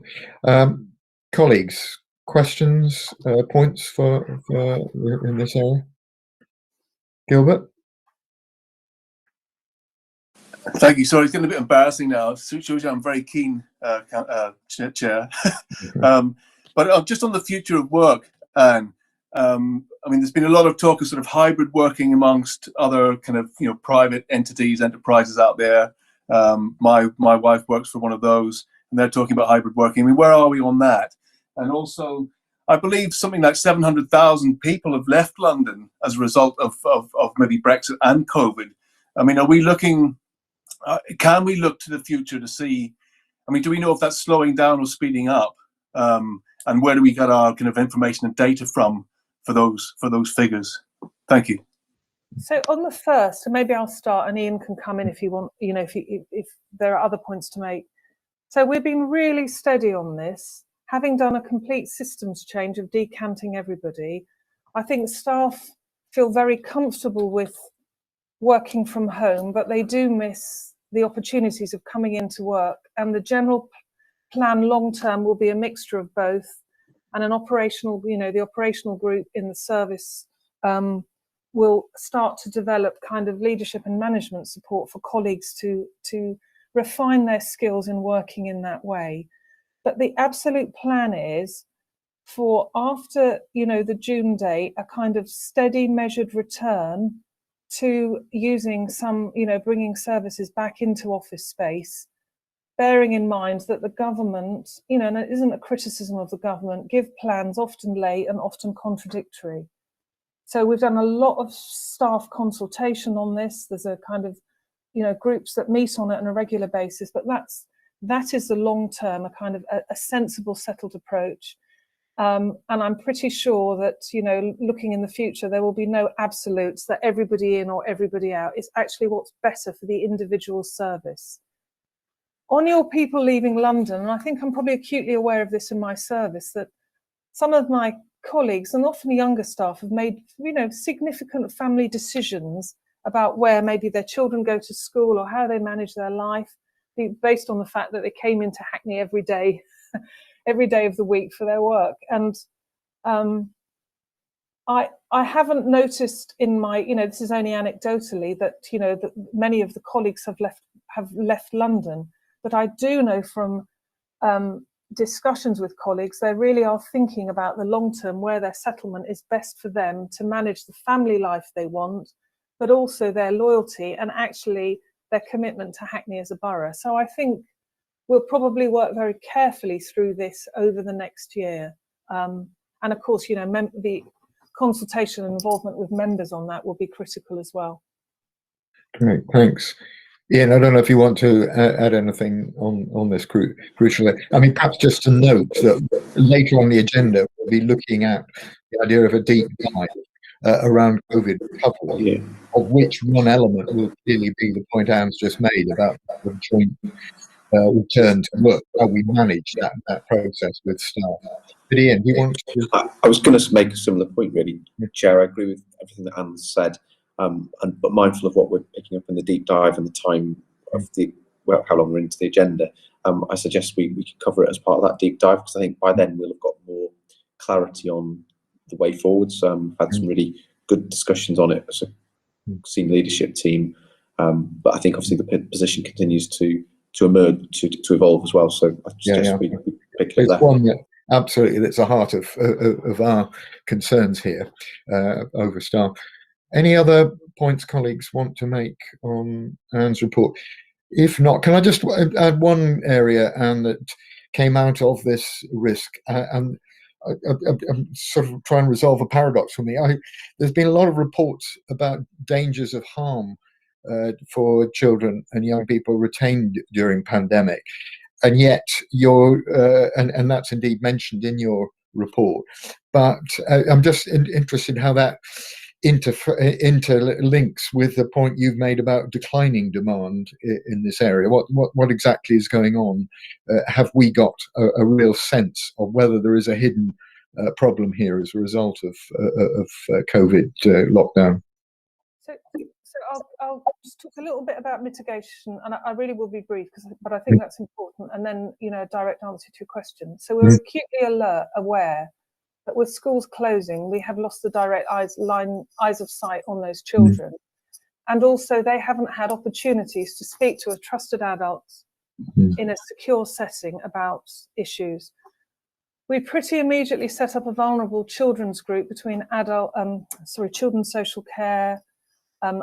Colleagues, questions, points for in this area? Gilbert? Thank you. Sorry, it's getting a bit embarrassing now. It shows you I'm very keen, Chair. But just on the future of work, Anne, I mean, there's been a lot of talk of sort of hybrid working amongst other kind of, private entities, enterprises out there. My wife works for one of those, and they're talking about hybrid working. I mean, where are we on that? And also, I believe something like 700,000 people have left London as a result of maybe Brexit and COVID. I mean, are we looking? Can we look to the future to see? I mean, do we know if that's slowing down or speeding up? And where do we get our kind of information and data from for those figures? Thank you. So on the first, and maybe I'll start, and Ian can come in if you want. If there are other points to make. So we've been really steady on this, having done a complete systems change of decanting everybody. I think staff feel very comfortable with working from home, but they do miss the opportunities of coming into work. And the general plan long term will be a mixture of both, and an operational, the operational group in the service will start to develop kind of leadership and management support for colleagues to refine their skills in working in that way. But the absolute plan is for after, the June date, a kind of steady, measured return to using some, bringing services back into office space, bearing in mind that the government, and it isn't a criticism of the government, give plans often late and often contradictory. So we've done a lot of staff consultation on this. There's a kind of, groups that meet on it on a regular basis, but that is the long term, a kind of a sensible, settled approach. And I'm pretty sure that, looking in the future, there will be no absolutes that everybody in or everybody out. It's actually what's better for the individual service. On your people leaving London, and I think I'm probably acutely aware of this in my service, that some of my colleagues, and often younger staff, have made, significant family decisions about where maybe their children go to school or how they manage their life, based on the fact that they came into Hackney every day of the week for their work. And I haven't noticed in my, this is only anecdotally, that that many of the colleagues have left London, but I do know from discussions with colleagues, they really are thinking about the long term, where their settlement is best for them to manage the family life they want, but also their loyalty and actually their commitment to Hackney as a borough. So I think we'll probably work very carefully through this over the next year. And of course, the consultation and involvement with members on that will be critical as well. Great, thanks. Ian, I don't know if you want to add anything on this crucially. I mean, perhaps just to note that later on the agenda, we'll be looking at the idea of a deep dive around COVID recovery, of which one element will clearly be the point Anne's just made about the joint return to work, how we manage that process with staff. But Ian, do you want to? I was going to make a similar point, really, Chair. I agree with everything that Anne said, but mindful of what we're picking up in the deep dive and the time of how long we're into the agenda. I suggest we can cover it as part of that deep dive, because I think by then we'll have got more clarity on the way forwards. We've had some really good discussions on it as a senior leadership team, but I think obviously the position continues to emerge, to evolve as well. So I suggest we pick it up there. One that absolutely, that's the heart of our concerns here over staff. Any other points colleagues want to make on Anne's report? If not, can I just add one area, Anne, that came out of this risk, and I'm sort of trying to resolve a paradox for me. There's been a lot of reports about dangers of harm for children and young people retained during pandemic, and yet and that's indeed mentioned in your report. But I'm just interested how that interlinks with the point you've made about declining demand in this area. What exactly is going on? Have we got a real sense of whether there is a hidden problem here as a result of COVID lockdown? So I'll just talk a little bit about mitigation, and I really will be brief, but I think that's important, and then, you know, a direct answer to your question. So we're acutely aware that with schools closing, we have lost the direct eyes of sight on those children. And also they haven't had opportunities to speak to a trusted adult in a secure setting about issues. We pretty immediately set up a vulnerable children's group between children's social care,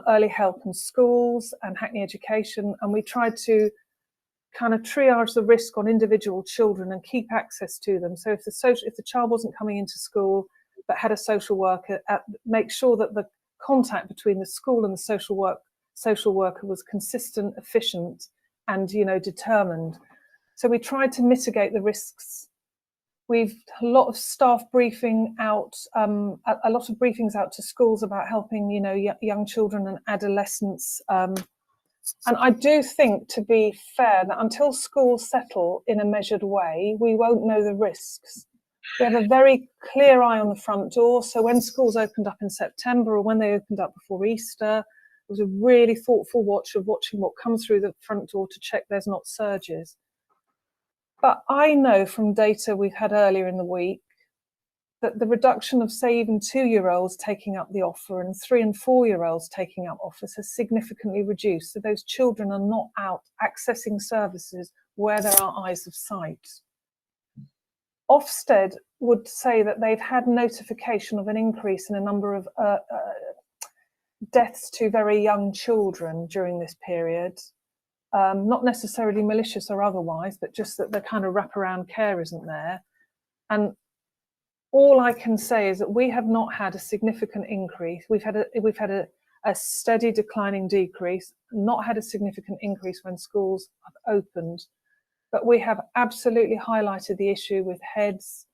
early help in schools and Hackney Education. And we tried to kind of triage the risk on individual children and keep access to them. So if the child wasn't coming into school but had a social worker, make sure that the contact between the school and the social worker was consistent, efficient, and, you know, determined. So we tried to mitigate the risks. We've a lot of staff briefing out, a lot of briefings out to schools about helping, you know, young children and adolescents. And I do think, to be fair, that until schools settle in a measured way, we won't know the risks. We have a very clear eye on the front door. So when schools opened up in September, or when they opened up before Easter, it was a really thoughtful watching what comes through the front door to check there's not surges. But I know from data we've had earlier in the week that the reduction of, say, even 2-year-olds taking up the offer and 3- and 4-year-olds taking up offers has significantly reduced. So those children are not out accessing services where there are eyes of sight. Ofsted would say that they've had notification of an increase in a number of deaths to very young children during this period. Not necessarily malicious or otherwise, but just that the kind of wraparound care isn't there. And all I can say is that we have not had a significant increase. We've had a steady declining decrease, not had a significant increase when schools have opened. But we have absolutely highlighted the issue with heads,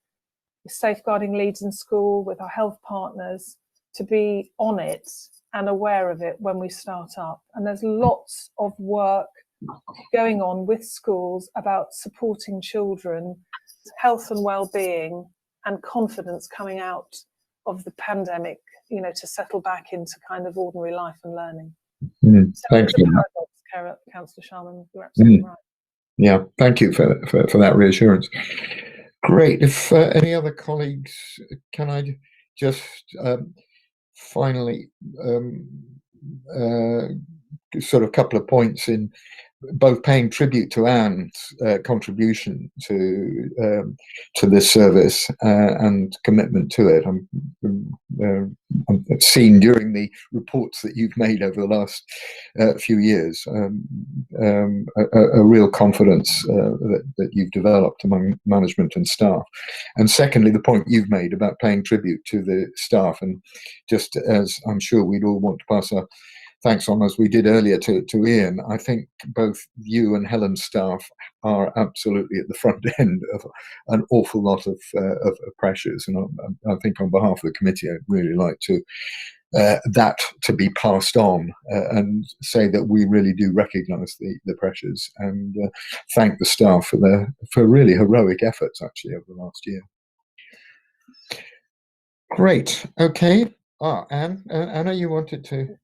with safeguarding leads in school, with our health partners, to be on it and aware of it when we start up. And there's lots of work going on with schools about supporting children, health and well-being, and confidence coming out of the pandemic, you know, to settle back into kind of ordinary life and learning. Thank you. Councillor Sharman, you're absolutely right. Yeah, thank you for that reassurance. Great. If any other colleagues, can I just finally sort of couple of points in both paying tribute to Anne's contribution to this service and commitment to it. I've seen during the reports that you've made over the last few years a real confidence that you've developed among management and staff. And secondly, the point you've made about paying tribute to the staff, and just as I'm sure we'd all want to pass our thanks on, as we did earlier to Ian, I think both you and Helen's staff are absolutely at the front end of an awful lot of pressures. And I think on behalf of the committee, I'd really like to that to be passed on and say that we really do recognise the pressures and thank the staff for really heroic efforts actually over the last year. Great. Okay. Anna, you wanted to.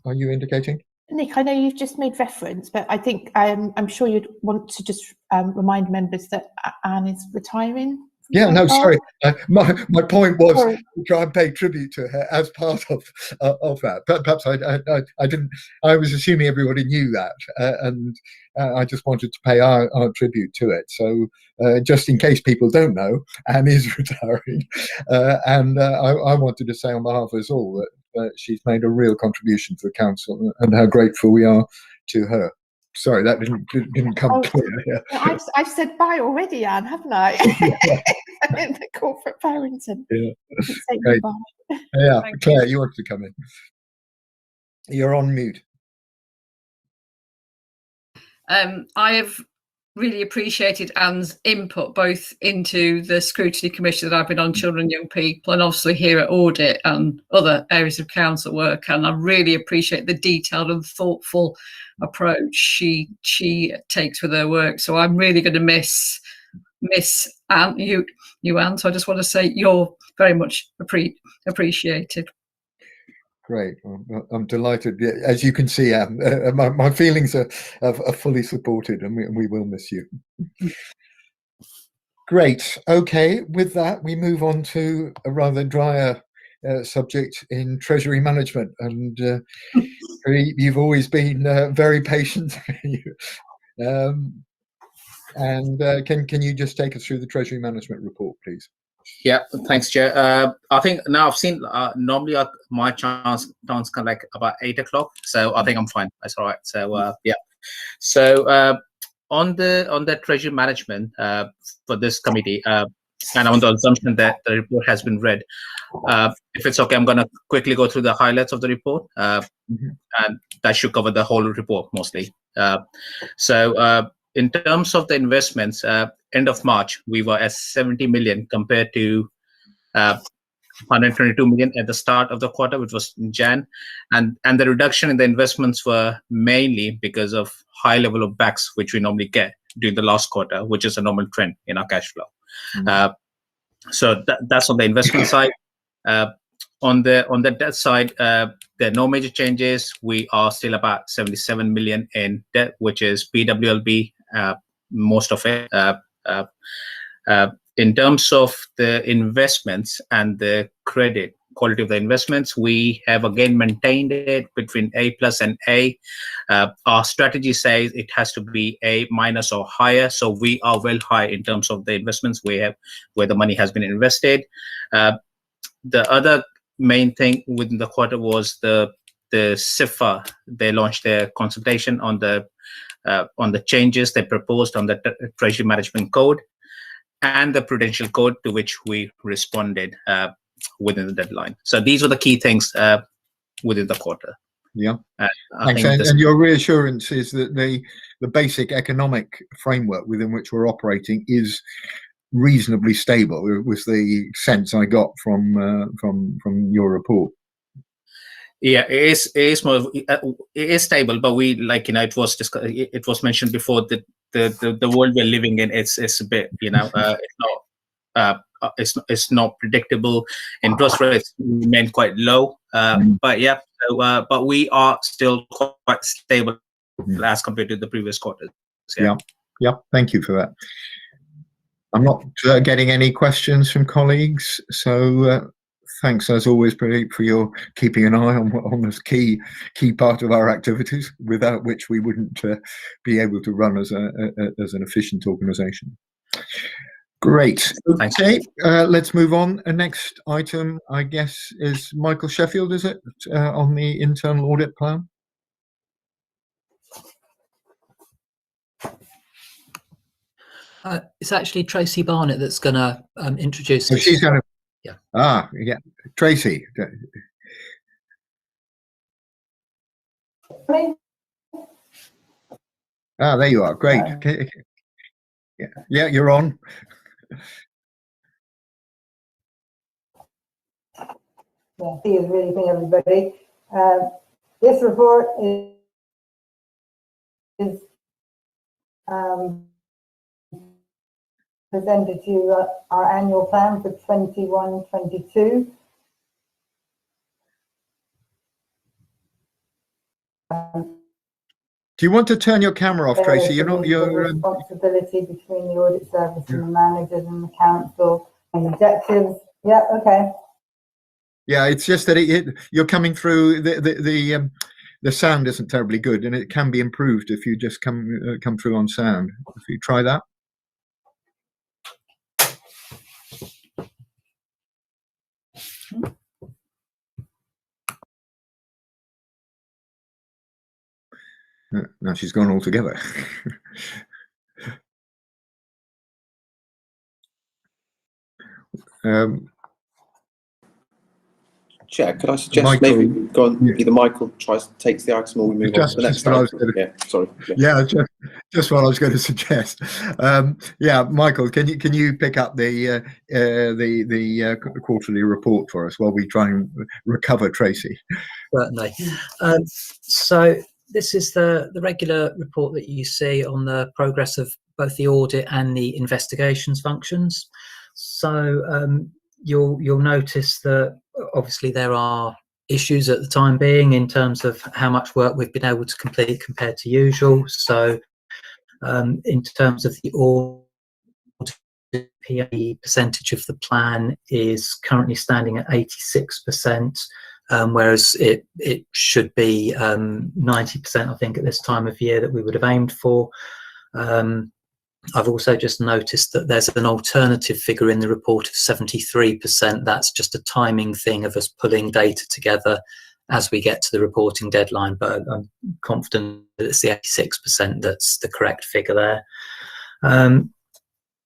Are you indicating? Nick, I know you've just made reference, but I think I'm sure you'd want to just remind members that Anne is retiring. Yeah, no, sorry. My point was to try and pay tribute to her as part of that. But perhaps I didn't. I was assuming everybody knew that, and I just wanted to pay our tribute to it. So just in case people don't know, Anne is retiring, and I wanted to say on behalf of us all that she's made a real contribution to the council and how grateful we are to her. Sorry, that didn't come clear. Yeah. I've said bye already, Anne, haven't I? In the corporate parenting. Yeah. Great. Yeah, Claire, you wanted to come in. You're on mute. I have really appreciated Anne's input both into the scrutiny commission that I've been on, children and young people, and obviously here at Audit and other areas of council work. And I really appreciate the detailed and thoughtful approach she takes with her work. So I'm really going to miss Anne, you Anne. So I just want to say you're very much appreciated. Great. Well, I'm delighted. Yeah, as you can see, my feelings are fully supported, and we will miss you. Great. Okay. With that, we move on to a rather drier subject in treasury management, and you've always been very patient. And can you just take us through the treasury management report, please? Yeah, thanks, Chair. I think now I've seen normally my chance kind of like about 8 o'clock, so I think I'm fine. That's all right. So yeah. So on the treasury management for this committee, and on the assumption that the report has been read, if it's okay, I'm going to quickly go through the highlights of the report, and that should cover the whole report mostly. So in terms of the investments, end of March, we were at 70 million compared to 122 million at the start of the quarter, which was in Jan. And the reduction in the investments were mainly because of high level of backs, which we normally get during the last quarter, which is a normal trend in our cash flow. So that's on the investment side. On the debt side, there are no major changes. We are still about 77 million in debt, which is PWLB, most of it. In terms of the investments and the credit quality of the investments, we have again maintained it between A+ and A. Our strategy says it has to be A- or higher, so we are well high in terms of the investments we have, where the money has been invested. The other main thing within the quarter was the CIFA. They launched their consultation on the changes they proposed on the Treasury Management Code and the Prudential Code, to which we responded within the deadline. So these were the key things within the quarter. Yeah. Thanks. And your reassurance is that the basic economic framework within which we're operating is reasonably stable. It was the sense I got from your report. Yeah, it is stable, but we it was mentioned before that the world we're living in it's a bit it's not predictable. Interest rates remain quite low, but yeah, but we are still quite stable as compared to the previous quarters. Yeah. Thank you for that. I'm not getting any questions from colleagues, so thanks as always for your keeping an eye on this key part of our activities, without which we wouldn't be able to run as an efficient organisation. Great. Okay, let's move on. The next item, I guess, is Michael Sheffield, is it, on the internal audit plan? It's actually Tracy Barnett that's going to introduce. So she's going to. Yeah. Yeah. Tracy. There you are. Great. Okay. Yeah, you're on. Yeah, see you really good, everybody. This report is presented to you our annual plan for 21-22. Do you want to turn your camera off, Tracy? You're not. Responsibility between the audit service and the managers and the council and objectives. Yeah. Okay. Yeah, it's just that you're coming through. The sound isn't terribly good, and it can be improved if you just come through on sound. If you try that. Now she's gone altogether. Chair, could I suggest Michael, maybe go on, either Michael takes the item or we move on to the next item? Yeah, sorry. Yeah, just what I was going to suggest. Yeah, Michael, can you pick up the quarterly report for us while we try and recover Tracy? Certainly. So this is the regular report that you see on the progress of both the audit and the investigations functions. So you'll notice that obviously there are issues at the time being in terms of how much work we've been able to complete compared to usual. So in terms of the audit, the percentage of the plan is currently standing at 86%, whereas it should be 90%, I think, at this time of year that we would have aimed for. I've also just noticed that there's an alternative figure in the report of 73%. That's just a timing thing of us pulling data together as we get to the reporting deadline, but I'm confident that it's the 86% that's the correct figure there.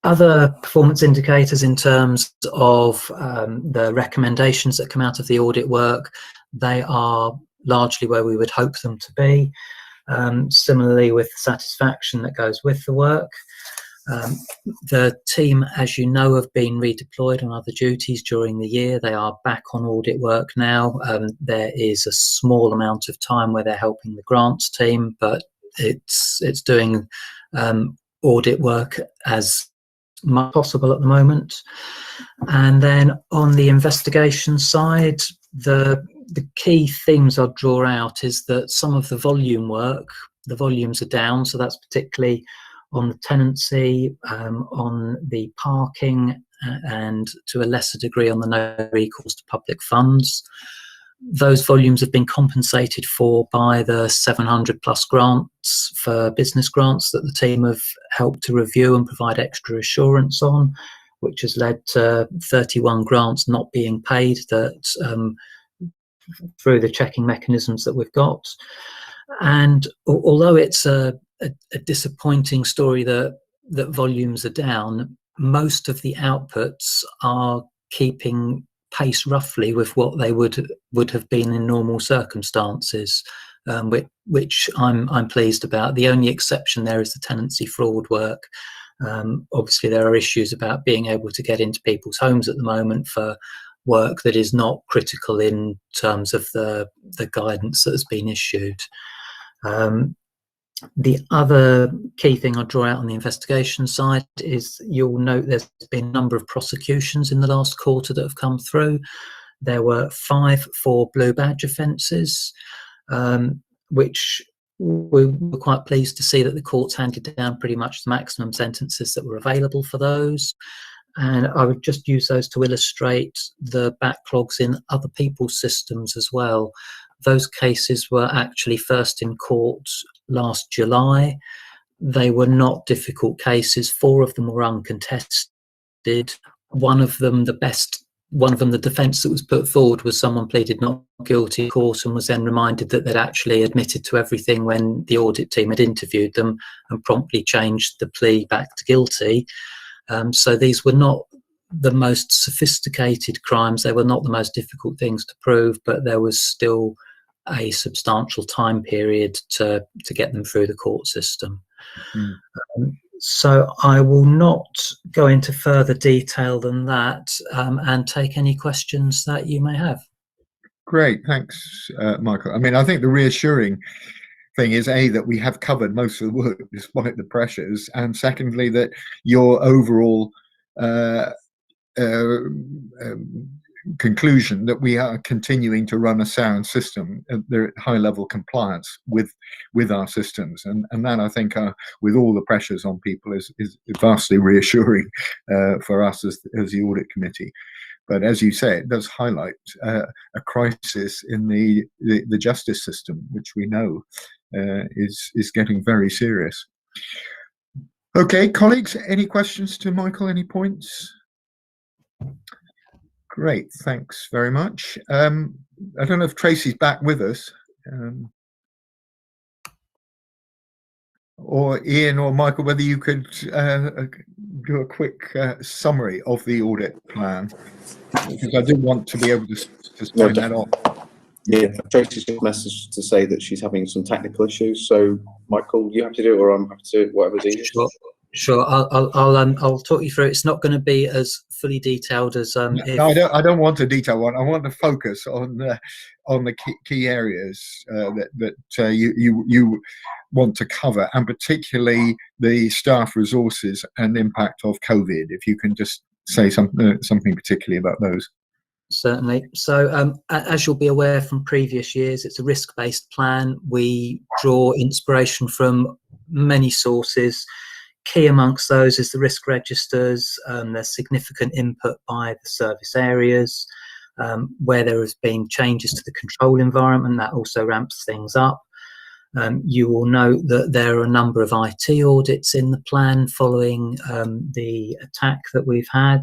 Other performance indicators in terms of the recommendations that come out of the audit work, they are largely where we would hope them to be. Similarly with satisfaction that goes with the work. The team, as you know, have been redeployed on other duties during the year. They are back on audit work now. There is a small amount of time where they're helping the grants team, but it's doing audit work as much as possible at the moment. And then on the investigation side, the key themes I'll draw out is that some of the volume work, the volumes are down, so that's particularly on the tenancy, on the parking, and to a lesser degree on the no recourse to public funds. Those volumes have been compensated for by the 700 plus grants for business grants that the team have helped to review and provide extra assurance on, which has led to 31 grants not being paid that through the checking mechanisms that we've got. And although it's a disappointing story that volumes are down, most of the outputs are keeping pace roughly with what they would have been in normal circumstances, which I'm pleased about. The only exception there is the tenancy fraud work. Obviously there are issues about being able to get into people's homes at the moment for work that is not critical in terms of the guidance that has been issued. The other key thing I'll draw out on the investigation side is you'll note there's been a number of prosecutions in the last quarter that have come through. There were 5 for blue badge offences, which we were quite pleased to see that the courts handed down pretty much the maximum sentences that were available for those. And I would just use those to illustrate the backlogs in other people's systems as well. Those cases were actually first in court last July. They were not difficult cases. 4 of them were uncontested. One of them, the defence that was put forward was someone pleaded not guilty in court and was then reminded that they'd actually admitted to everything when the audit team had interviewed them and promptly changed the plea back to guilty. So these were not the most sophisticated crimes. They were not the most difficult things to prove, but there was still a substantial time period to get them through the court system. So I will not go into further detail than that and take any questions that you may have. Great, thanks, Michael. I mean, I think the reassuring thing is that we have covered most of the work despite the pressures, and secondly that your overall conclusion that we are continuing to run a sound system, they're at high level compliance with our systems, and that I think with all the pressures on people is vastly reassuring for us as the audit committee. But as you say, it does highlight a crisis in the justice system, which we know is getting very serious. Okay, colleagues, any questions to Michael? Any points? Great, thanks very much. I don't know if Tracy's back with us, or Ian or Michael, whether you could do a quick summary of the audit plan, because I do want to be able to just No, sign that off. Yeah, Tracy's just messaged to say that she's having some technical issues. So, Michael, you have to do it, or I'm happy to do it, whatever's easiest. Sure. I'll talk you through. It's not going to be as fully detailed as if... No, I don't want a detailed one. I want to focus on the key areas that you want to cover, and particularly the staff resources and impact of COVID. If you can just say something particularly about those. Certainly. So as you'll be aware from previous years, it's a risk-based plan. We draw inspiration from many sources. Key amongst those is the risk registers. There's significant input by the service areas. Where there has been changes to the control environment, that also ramps things up. You will note that there are a number of IT audits in the plan following the attack that we've had.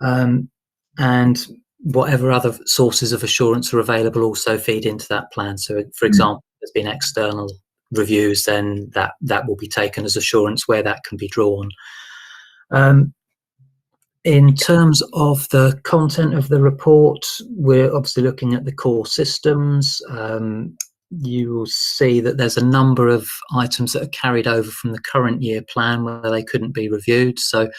And whatever other sources of assurance are available also feed into that plan. So, for example, there's been external reviews, then that will be taken as assurance where that can be drawn. In terms of the content of the report, we're obviously looking at the core systems. You will see that there's a number of items that are carried over from the current year plan where they couldn't be reviewed. So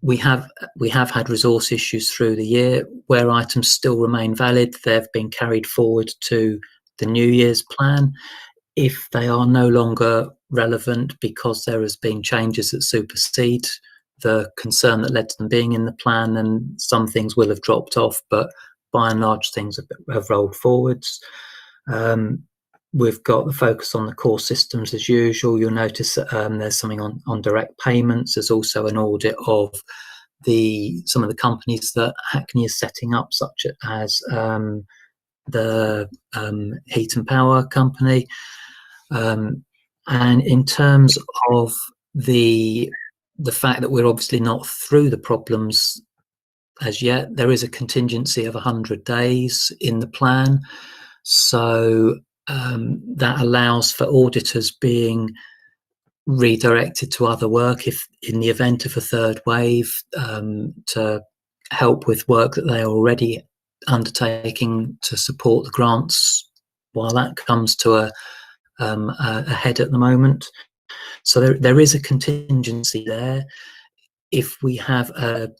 we have had resource issues through the year. Where items still remain valid, they've been carried forward to the new year's plan. If they are no longer relevant because there has been changes that supersede the concern that led to them being in the plan, then some things will have dropped off, but by and large things have rolled forwards. We've got the focus on the core systems as usual. You'll notice that there's something on direct payments. There's also an audit of some of the companies that Hackney is setting up, such as the heat and power company. And in terms of the fact that we're obviously not through the problems as yet, there is a contingency of 100 days in the plan. So that allows for auditors being redirected to other work if in the event of a third wave, to help with work that they are already undertaking to support the grants while that comes to a head at the moment. So there is a contingency there. If we have a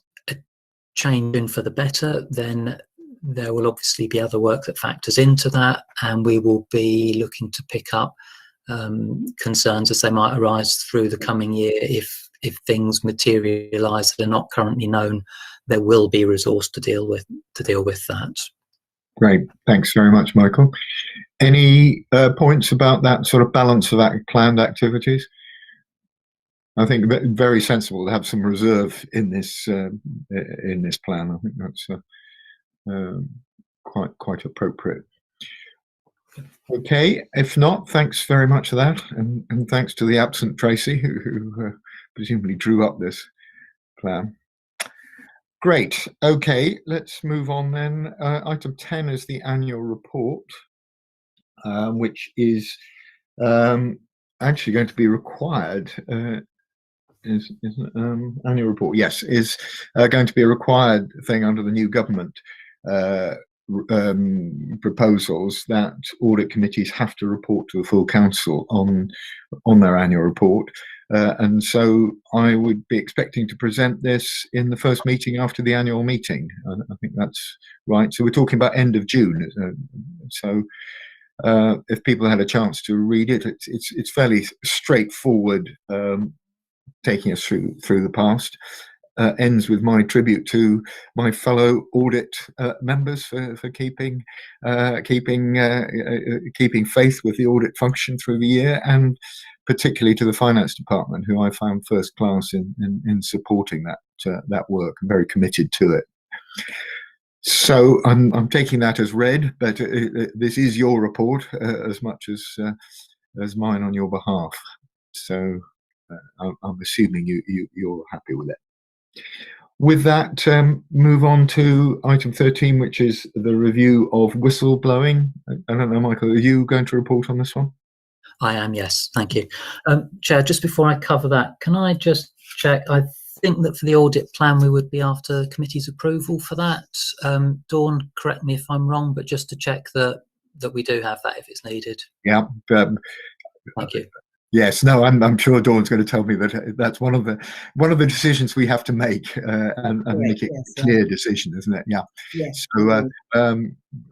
change in for the better, then there will obviously be other work that factors into that, and we will be looking to pick up concerns as they might arise through the coming year. If things materialise that are not currently known, there will be resource to deal with that. Great, thanks very much, Michael. Any points about that sort of balance of planned activities? I think very sensible to have some reserve in this plan. I think that's quite appropriate. Okay, if not, thanks very much for that, and thanks to the absent Tracy who presumably drew up this plan. Great. Okay, let's move on then. Item 10 is the annual report, which is actually going to be required. Annual report, yes, is going to be a required thing under the new government proposals, that audit committees have to report to the full council on their annual report. And so I would be expecting to present this in the first meeting after the annual meeting. I think that's right. So we're talking about end of June. So if people had a chance to read it, it's fairly straightforward, taking us through the past. Ends with my tribute to my fellow audit members for keeping faith with the audit function through the year, and particularly to the finance department, who I found first class in supporting that work and very committed to it. So I'm taking that as read, but this is your report as much as mine on your behalf. So I'm assuming you're happy with it. With that, move on to item 13, which is the review of whistleblowing. I don't know, Michael, are you going to report on this one? I am, yes. Thank you. Chair, just before I cover that, can I just check? I think that for the audit plan, we would be after committee's approval for that. Dawn, correct me if I'm wrong, but just to check that we do have that if it's needed. Yeah. Thank you. Yes, no, I'm sure Dawn's going to tell me that that's one of the decisions we have to make, and make it a clear decision, isn't it? Yeah. Yes. So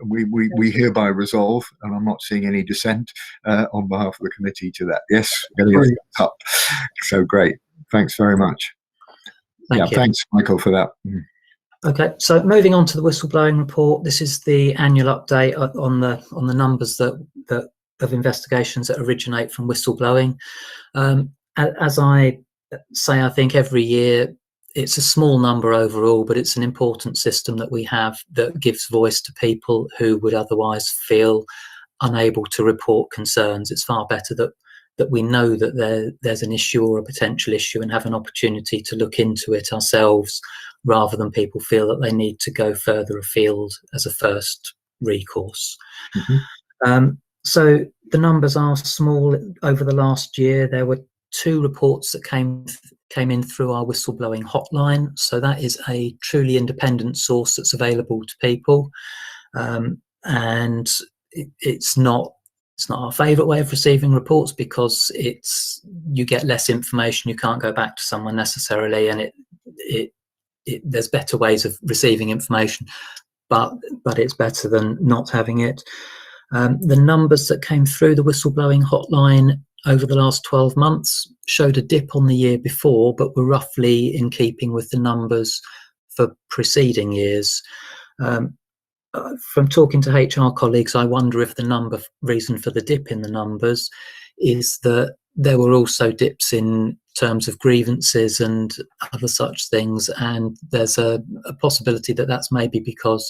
we hereby resolve, and I'm not seeing any dissent on behalf of the committee to that. Yes, getting up. So great. Thanks very much. Thank you. Thanks, Michael, for that. Okay, so moving on to the whistleblowing report. This is the annual update on the numbers that of investigations that originate from whistleblowing. As I say, I think every year it's a small number overall, but it's an important system that we have that gives voice to people who would otherwise feel unable to report concerns. It's far better that we know that there's an issue or a potential issue and have an opportunity to look into it ourselves, rather than people feel that they need to go further afield as a first recourse. So the numbers are small. Over the last year, there were 2 reports that came in through our whistleblowing hotline. So that is a truly independent source that's available to people, and it's not our favourite way of receiving reports, because you get less information. You can't go back to someone necessarily, and there's better ways of receiving information, but it's better than not having it. The numbers that came through the whistleblowing hotline over the last 12 months showed a dip on the year before, but were roughly in keeping with the numbers for preceding years. From talking to HR colleagues, I wonder if the reason for the dip in the numbers is that there were also dips in terms of grievances and other such things, and there's a possibility that that's maybe because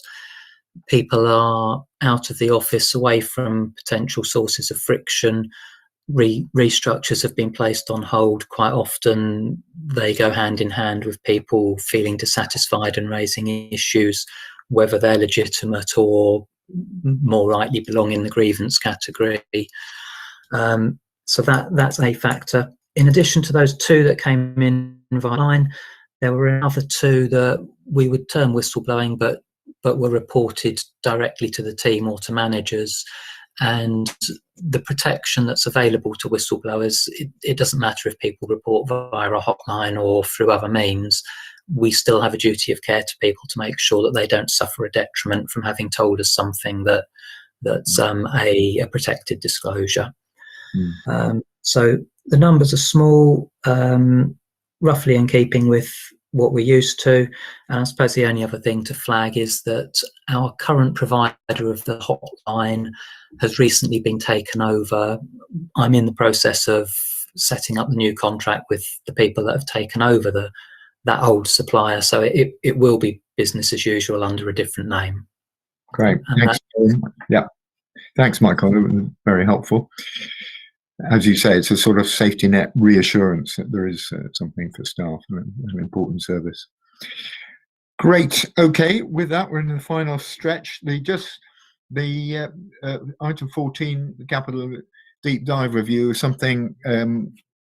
people are out of the office, away from potential sources of friction. Restructures have been placed on hold. Quite often they go hand in hand with people feeling dissatisfied and raising issues, whether they're legitimate or more rightly belong in the grievance category. So that's a factor. In addition to those 2 that came in via line, there were another 2 that we would term whistleblowing, but were reported directly to the team or to managers. And the protection that's available to whistleblowers, it doesn't matter if people report via a hotline or through other means. We still have a duty of care to people to make sure that they don't suffer a detriment from having told us something that's a protected disclosure. So the numbers are small, roughly in keeping with what we're used to. And I suppose the only other thing to flag is that our current provider of the hotline has recently been taken over. I'm in the process of setting up the new contract with the people that have taken over that old supplier, so it will be business as usual under a different name. Great. Thanks. Thanks, Michael. Very helpful. As you say, it's a sort of safety net reassurance that there is something for staff, an important service. Great. Okay, with that, we're in the final stretch. The item 14, the capital deep dive review, is something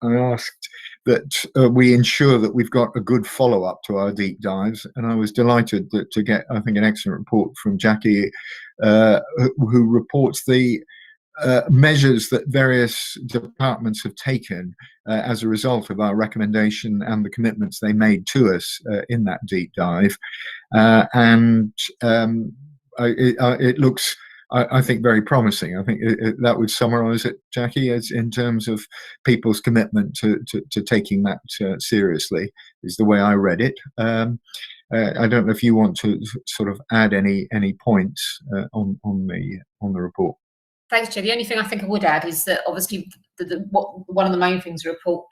I asked that we ensure that we've got a good follow-up to our deep dives, and I was delighted to get, I think, an excellent report from Jackie, who reports the measures that various departments have taken as a result of our recommendation and the commitments they made to us in that deep dive. It looks, I think, very promising. I think that would summarise it, Jackie, as in terms of people's commitment to taking that seriously, is the way I read it. I don't know if you want to sort of add any points on the report. Thanks, Chair. The only thing I think I would add is that obviously one of the main things the report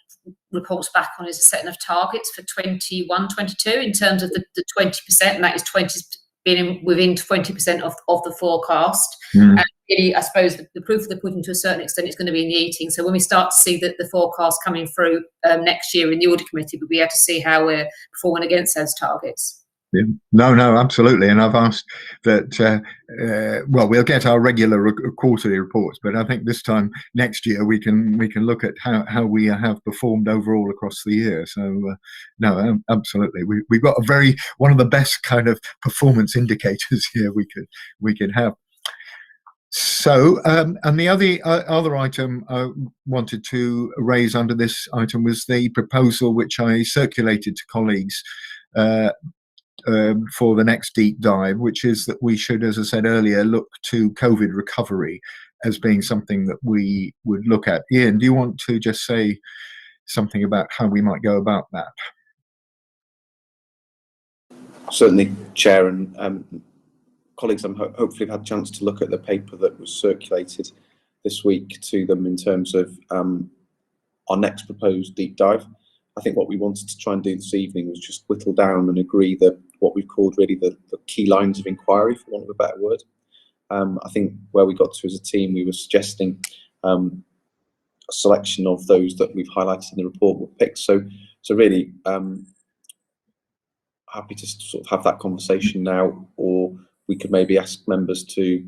reports back on is a setting of targets for 21-22 in terms of the 20%, and that is 20 being within 20% of the forecast. And really, I suppose the proof of the pudding to a certain extent is going to be in the eating. So when we start to see the forecast coming through next year in the Audit Committee, we'll be able to see how we're performing against those targets. Yeah. No, absolutely. And I've asked that, well, we'll get our regular quarterly reports, but I think this time next year we can look at how we have performed overall across the year. So, no, absolutely. We've got one of the best kind of performance indicators here we could have. So, and the other item I wanted to raise under this item was the proposal which I circulated to colleagues for the next deep dive, which is that we should, as I said earlier, look to COVID recovery as being something that we would look at. Ian, do you want to just say something about how we might go about that? Certainly, Chair, and colleagues, hopefully have had a chance to look at the paper that was circulated this week to them in terms of our next proposed deep dive. I think what we wanted to try and do this evening was just whittle down and agree that what we've called really the key lines of inquiry, for want of a better word. I think where we got to as a team, we were suggesting a selection of those that we've highlighted in the report were picked. So really happy to sort of have that conversation now, or we could maybe ask members to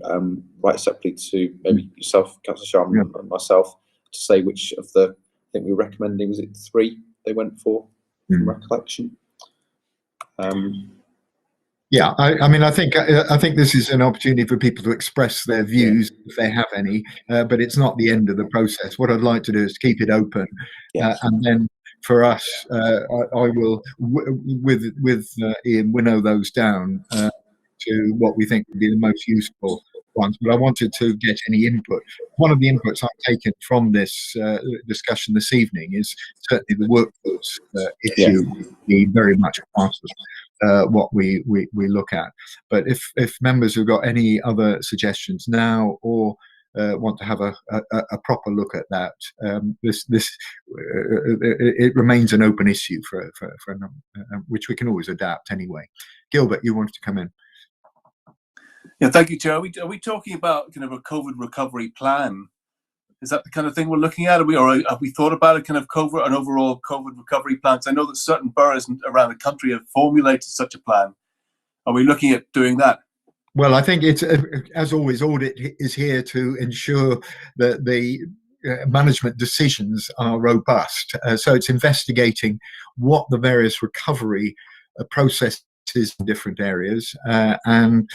write separately to maybe yourself, Councillor Sharman, and myself, to say which of the, I think we were recommending, was it 3 they went for, from recollection? Yeah, I mean, I think this is an opportunity for people to express their views if they have any, but it's not the end of the process. What I'd like to do is keep it open, and then for us, I will, with Ian, winnow those down to what we think would be the most useful ones. But I wanted to get any input. One of the inputs I've taken from this discussion this evening is certainly the workforce issue. Be very much part of what we look at. But if members have got any other suggestions now, or want to have a proper look at that, it remains an open issue for which we can always adapt anyway. Gilbert, you wanted to come in. Yeah, thank you, Chair. Are we talking about kind of a COVID recovery plan? Is that the kind of thing we're looking at? Or have we thought about a kind of an overall COVID recovery plan? I know that certain boroughs around the country have formulated such a plan. Are we looking at doing that? Well, I think it's, as always, audit is here to ensure that the management decisions are robust. So it's investigating what the various recovery processes in different areas and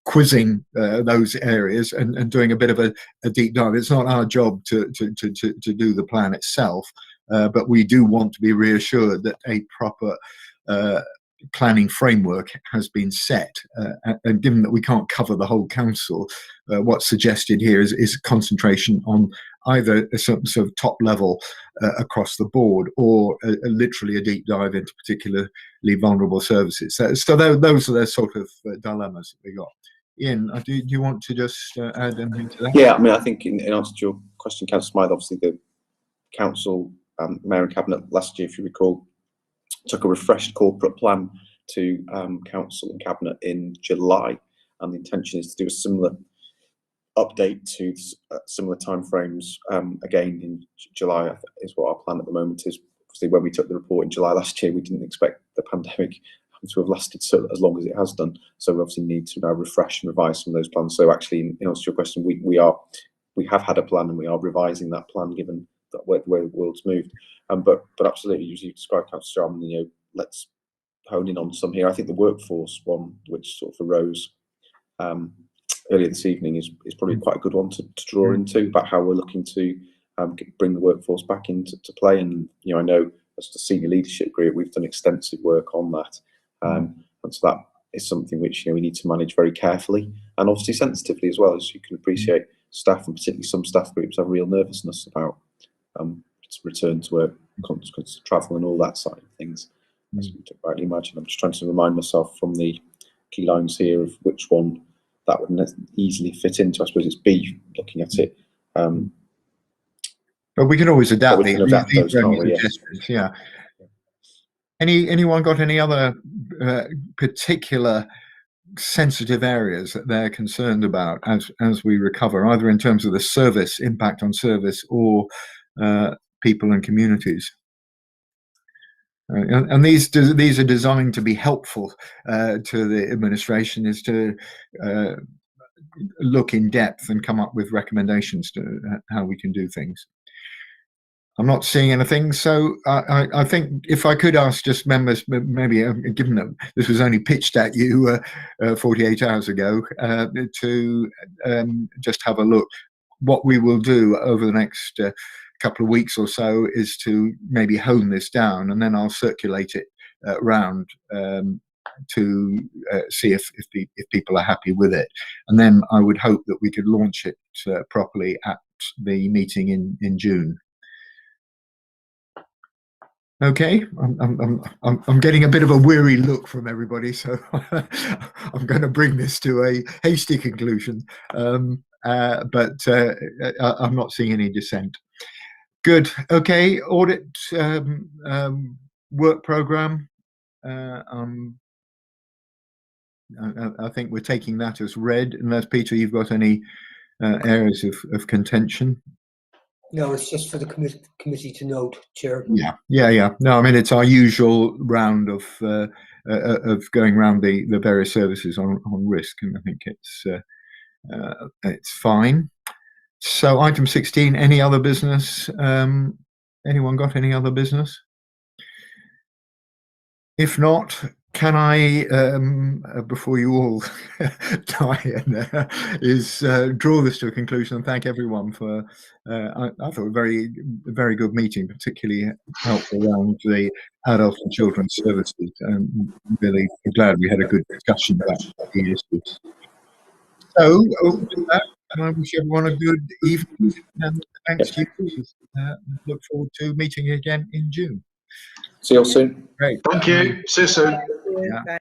quizzing those areas and doing a bit of a deep dive. It's not our job to do the plan itself, but we do want to be reassured that a proper planning framework has been set, and given that we can't cover the whole council, what's suggested here is concentration on either a sort of top level across the board, or literally a deep dive into particularly vulnerable services. So those are the sort of dilemmas that we got. Ian, do you want to just add anything to that? Yeah, I mean, I think in answer to your question, Councillor Smythe, obviously the council, mayor and cabinet last year, if you recall, took a refreshed corporate plan to council and cabinet in July, and the intention is to do a similar update to similar timeframes again in July. Is what our plan at the moment is. Obviously, when we took the report in July last year, we didn't expect the pandemic to have lasted as long as it has done. So we obviously need to now refresh and revise some of those plans. So actually, in answer to your question, we have had a plan, and we are revising that plan given that where the world's moved. But absolutely, as you described, Councillor Sharman, let's hone in on some here. I think the workforce one, which sort of arose earlier this evening, is probably quite a good one to draw into, about how we're looking to bring the workforce back into play. And I know as the senior leadership group, we've done extensive work on that, and so that is something which we need to manage very carefully and obviously sensitively as well. As you can appreciate, staff, and particularly some staff groups, have real nervousness about to return to work, consequences of travel and all that side of things. As you can rightly imagine, I'm just trying to remind myself from the key lines here of which one that would easily fit into. I suppose it's B, looking at it. But we can always adapt these. Those, can't we? Yeah. Anyone got any other particular sensitive areas that they're concerned about as we recover, either in terms of the service, impact on service, or people and communities? And these are designed to be helpful to the administration, is to look in depth and come up with recommendations to how we can do things. I'm not seeing anything, so I think if I could ask just members, maybe given that this was only pitched at you 48 hours ago, to just have a look. What we will do over the next couple of weeks or so is to maybe hone this down, and then I'll circulate it around to see if people are happy with it, and then I would hope that we could launch it properly at the meeting in June. Okay, I'm getting a bit of a weary look from everybody, so I'm going to bring this to a hasty conclusion, but I'm not seeing any dissent. Good. Okay, audit work program. I think we're taking that as read, unless Peter, you've got any areas of contention. No, it's just for the committee to note, Chair. Yeah. No, I mean, it's our usual round of going around the various services on risk, and I think it's fine. So item 16, any other business? Anyone got any other business? If not, can I, before you all die, draw this to a conclusion and thank everyone for, I thought, a very good meeting, particularly helpful around the adult and children's services. Really glad we had a good discussion about the issues. So, with that, I wish everyone a good evening, and thanks to you. Look forward to meeting again in June. See you all soon. Great. Thank you. See you soon. Yeah.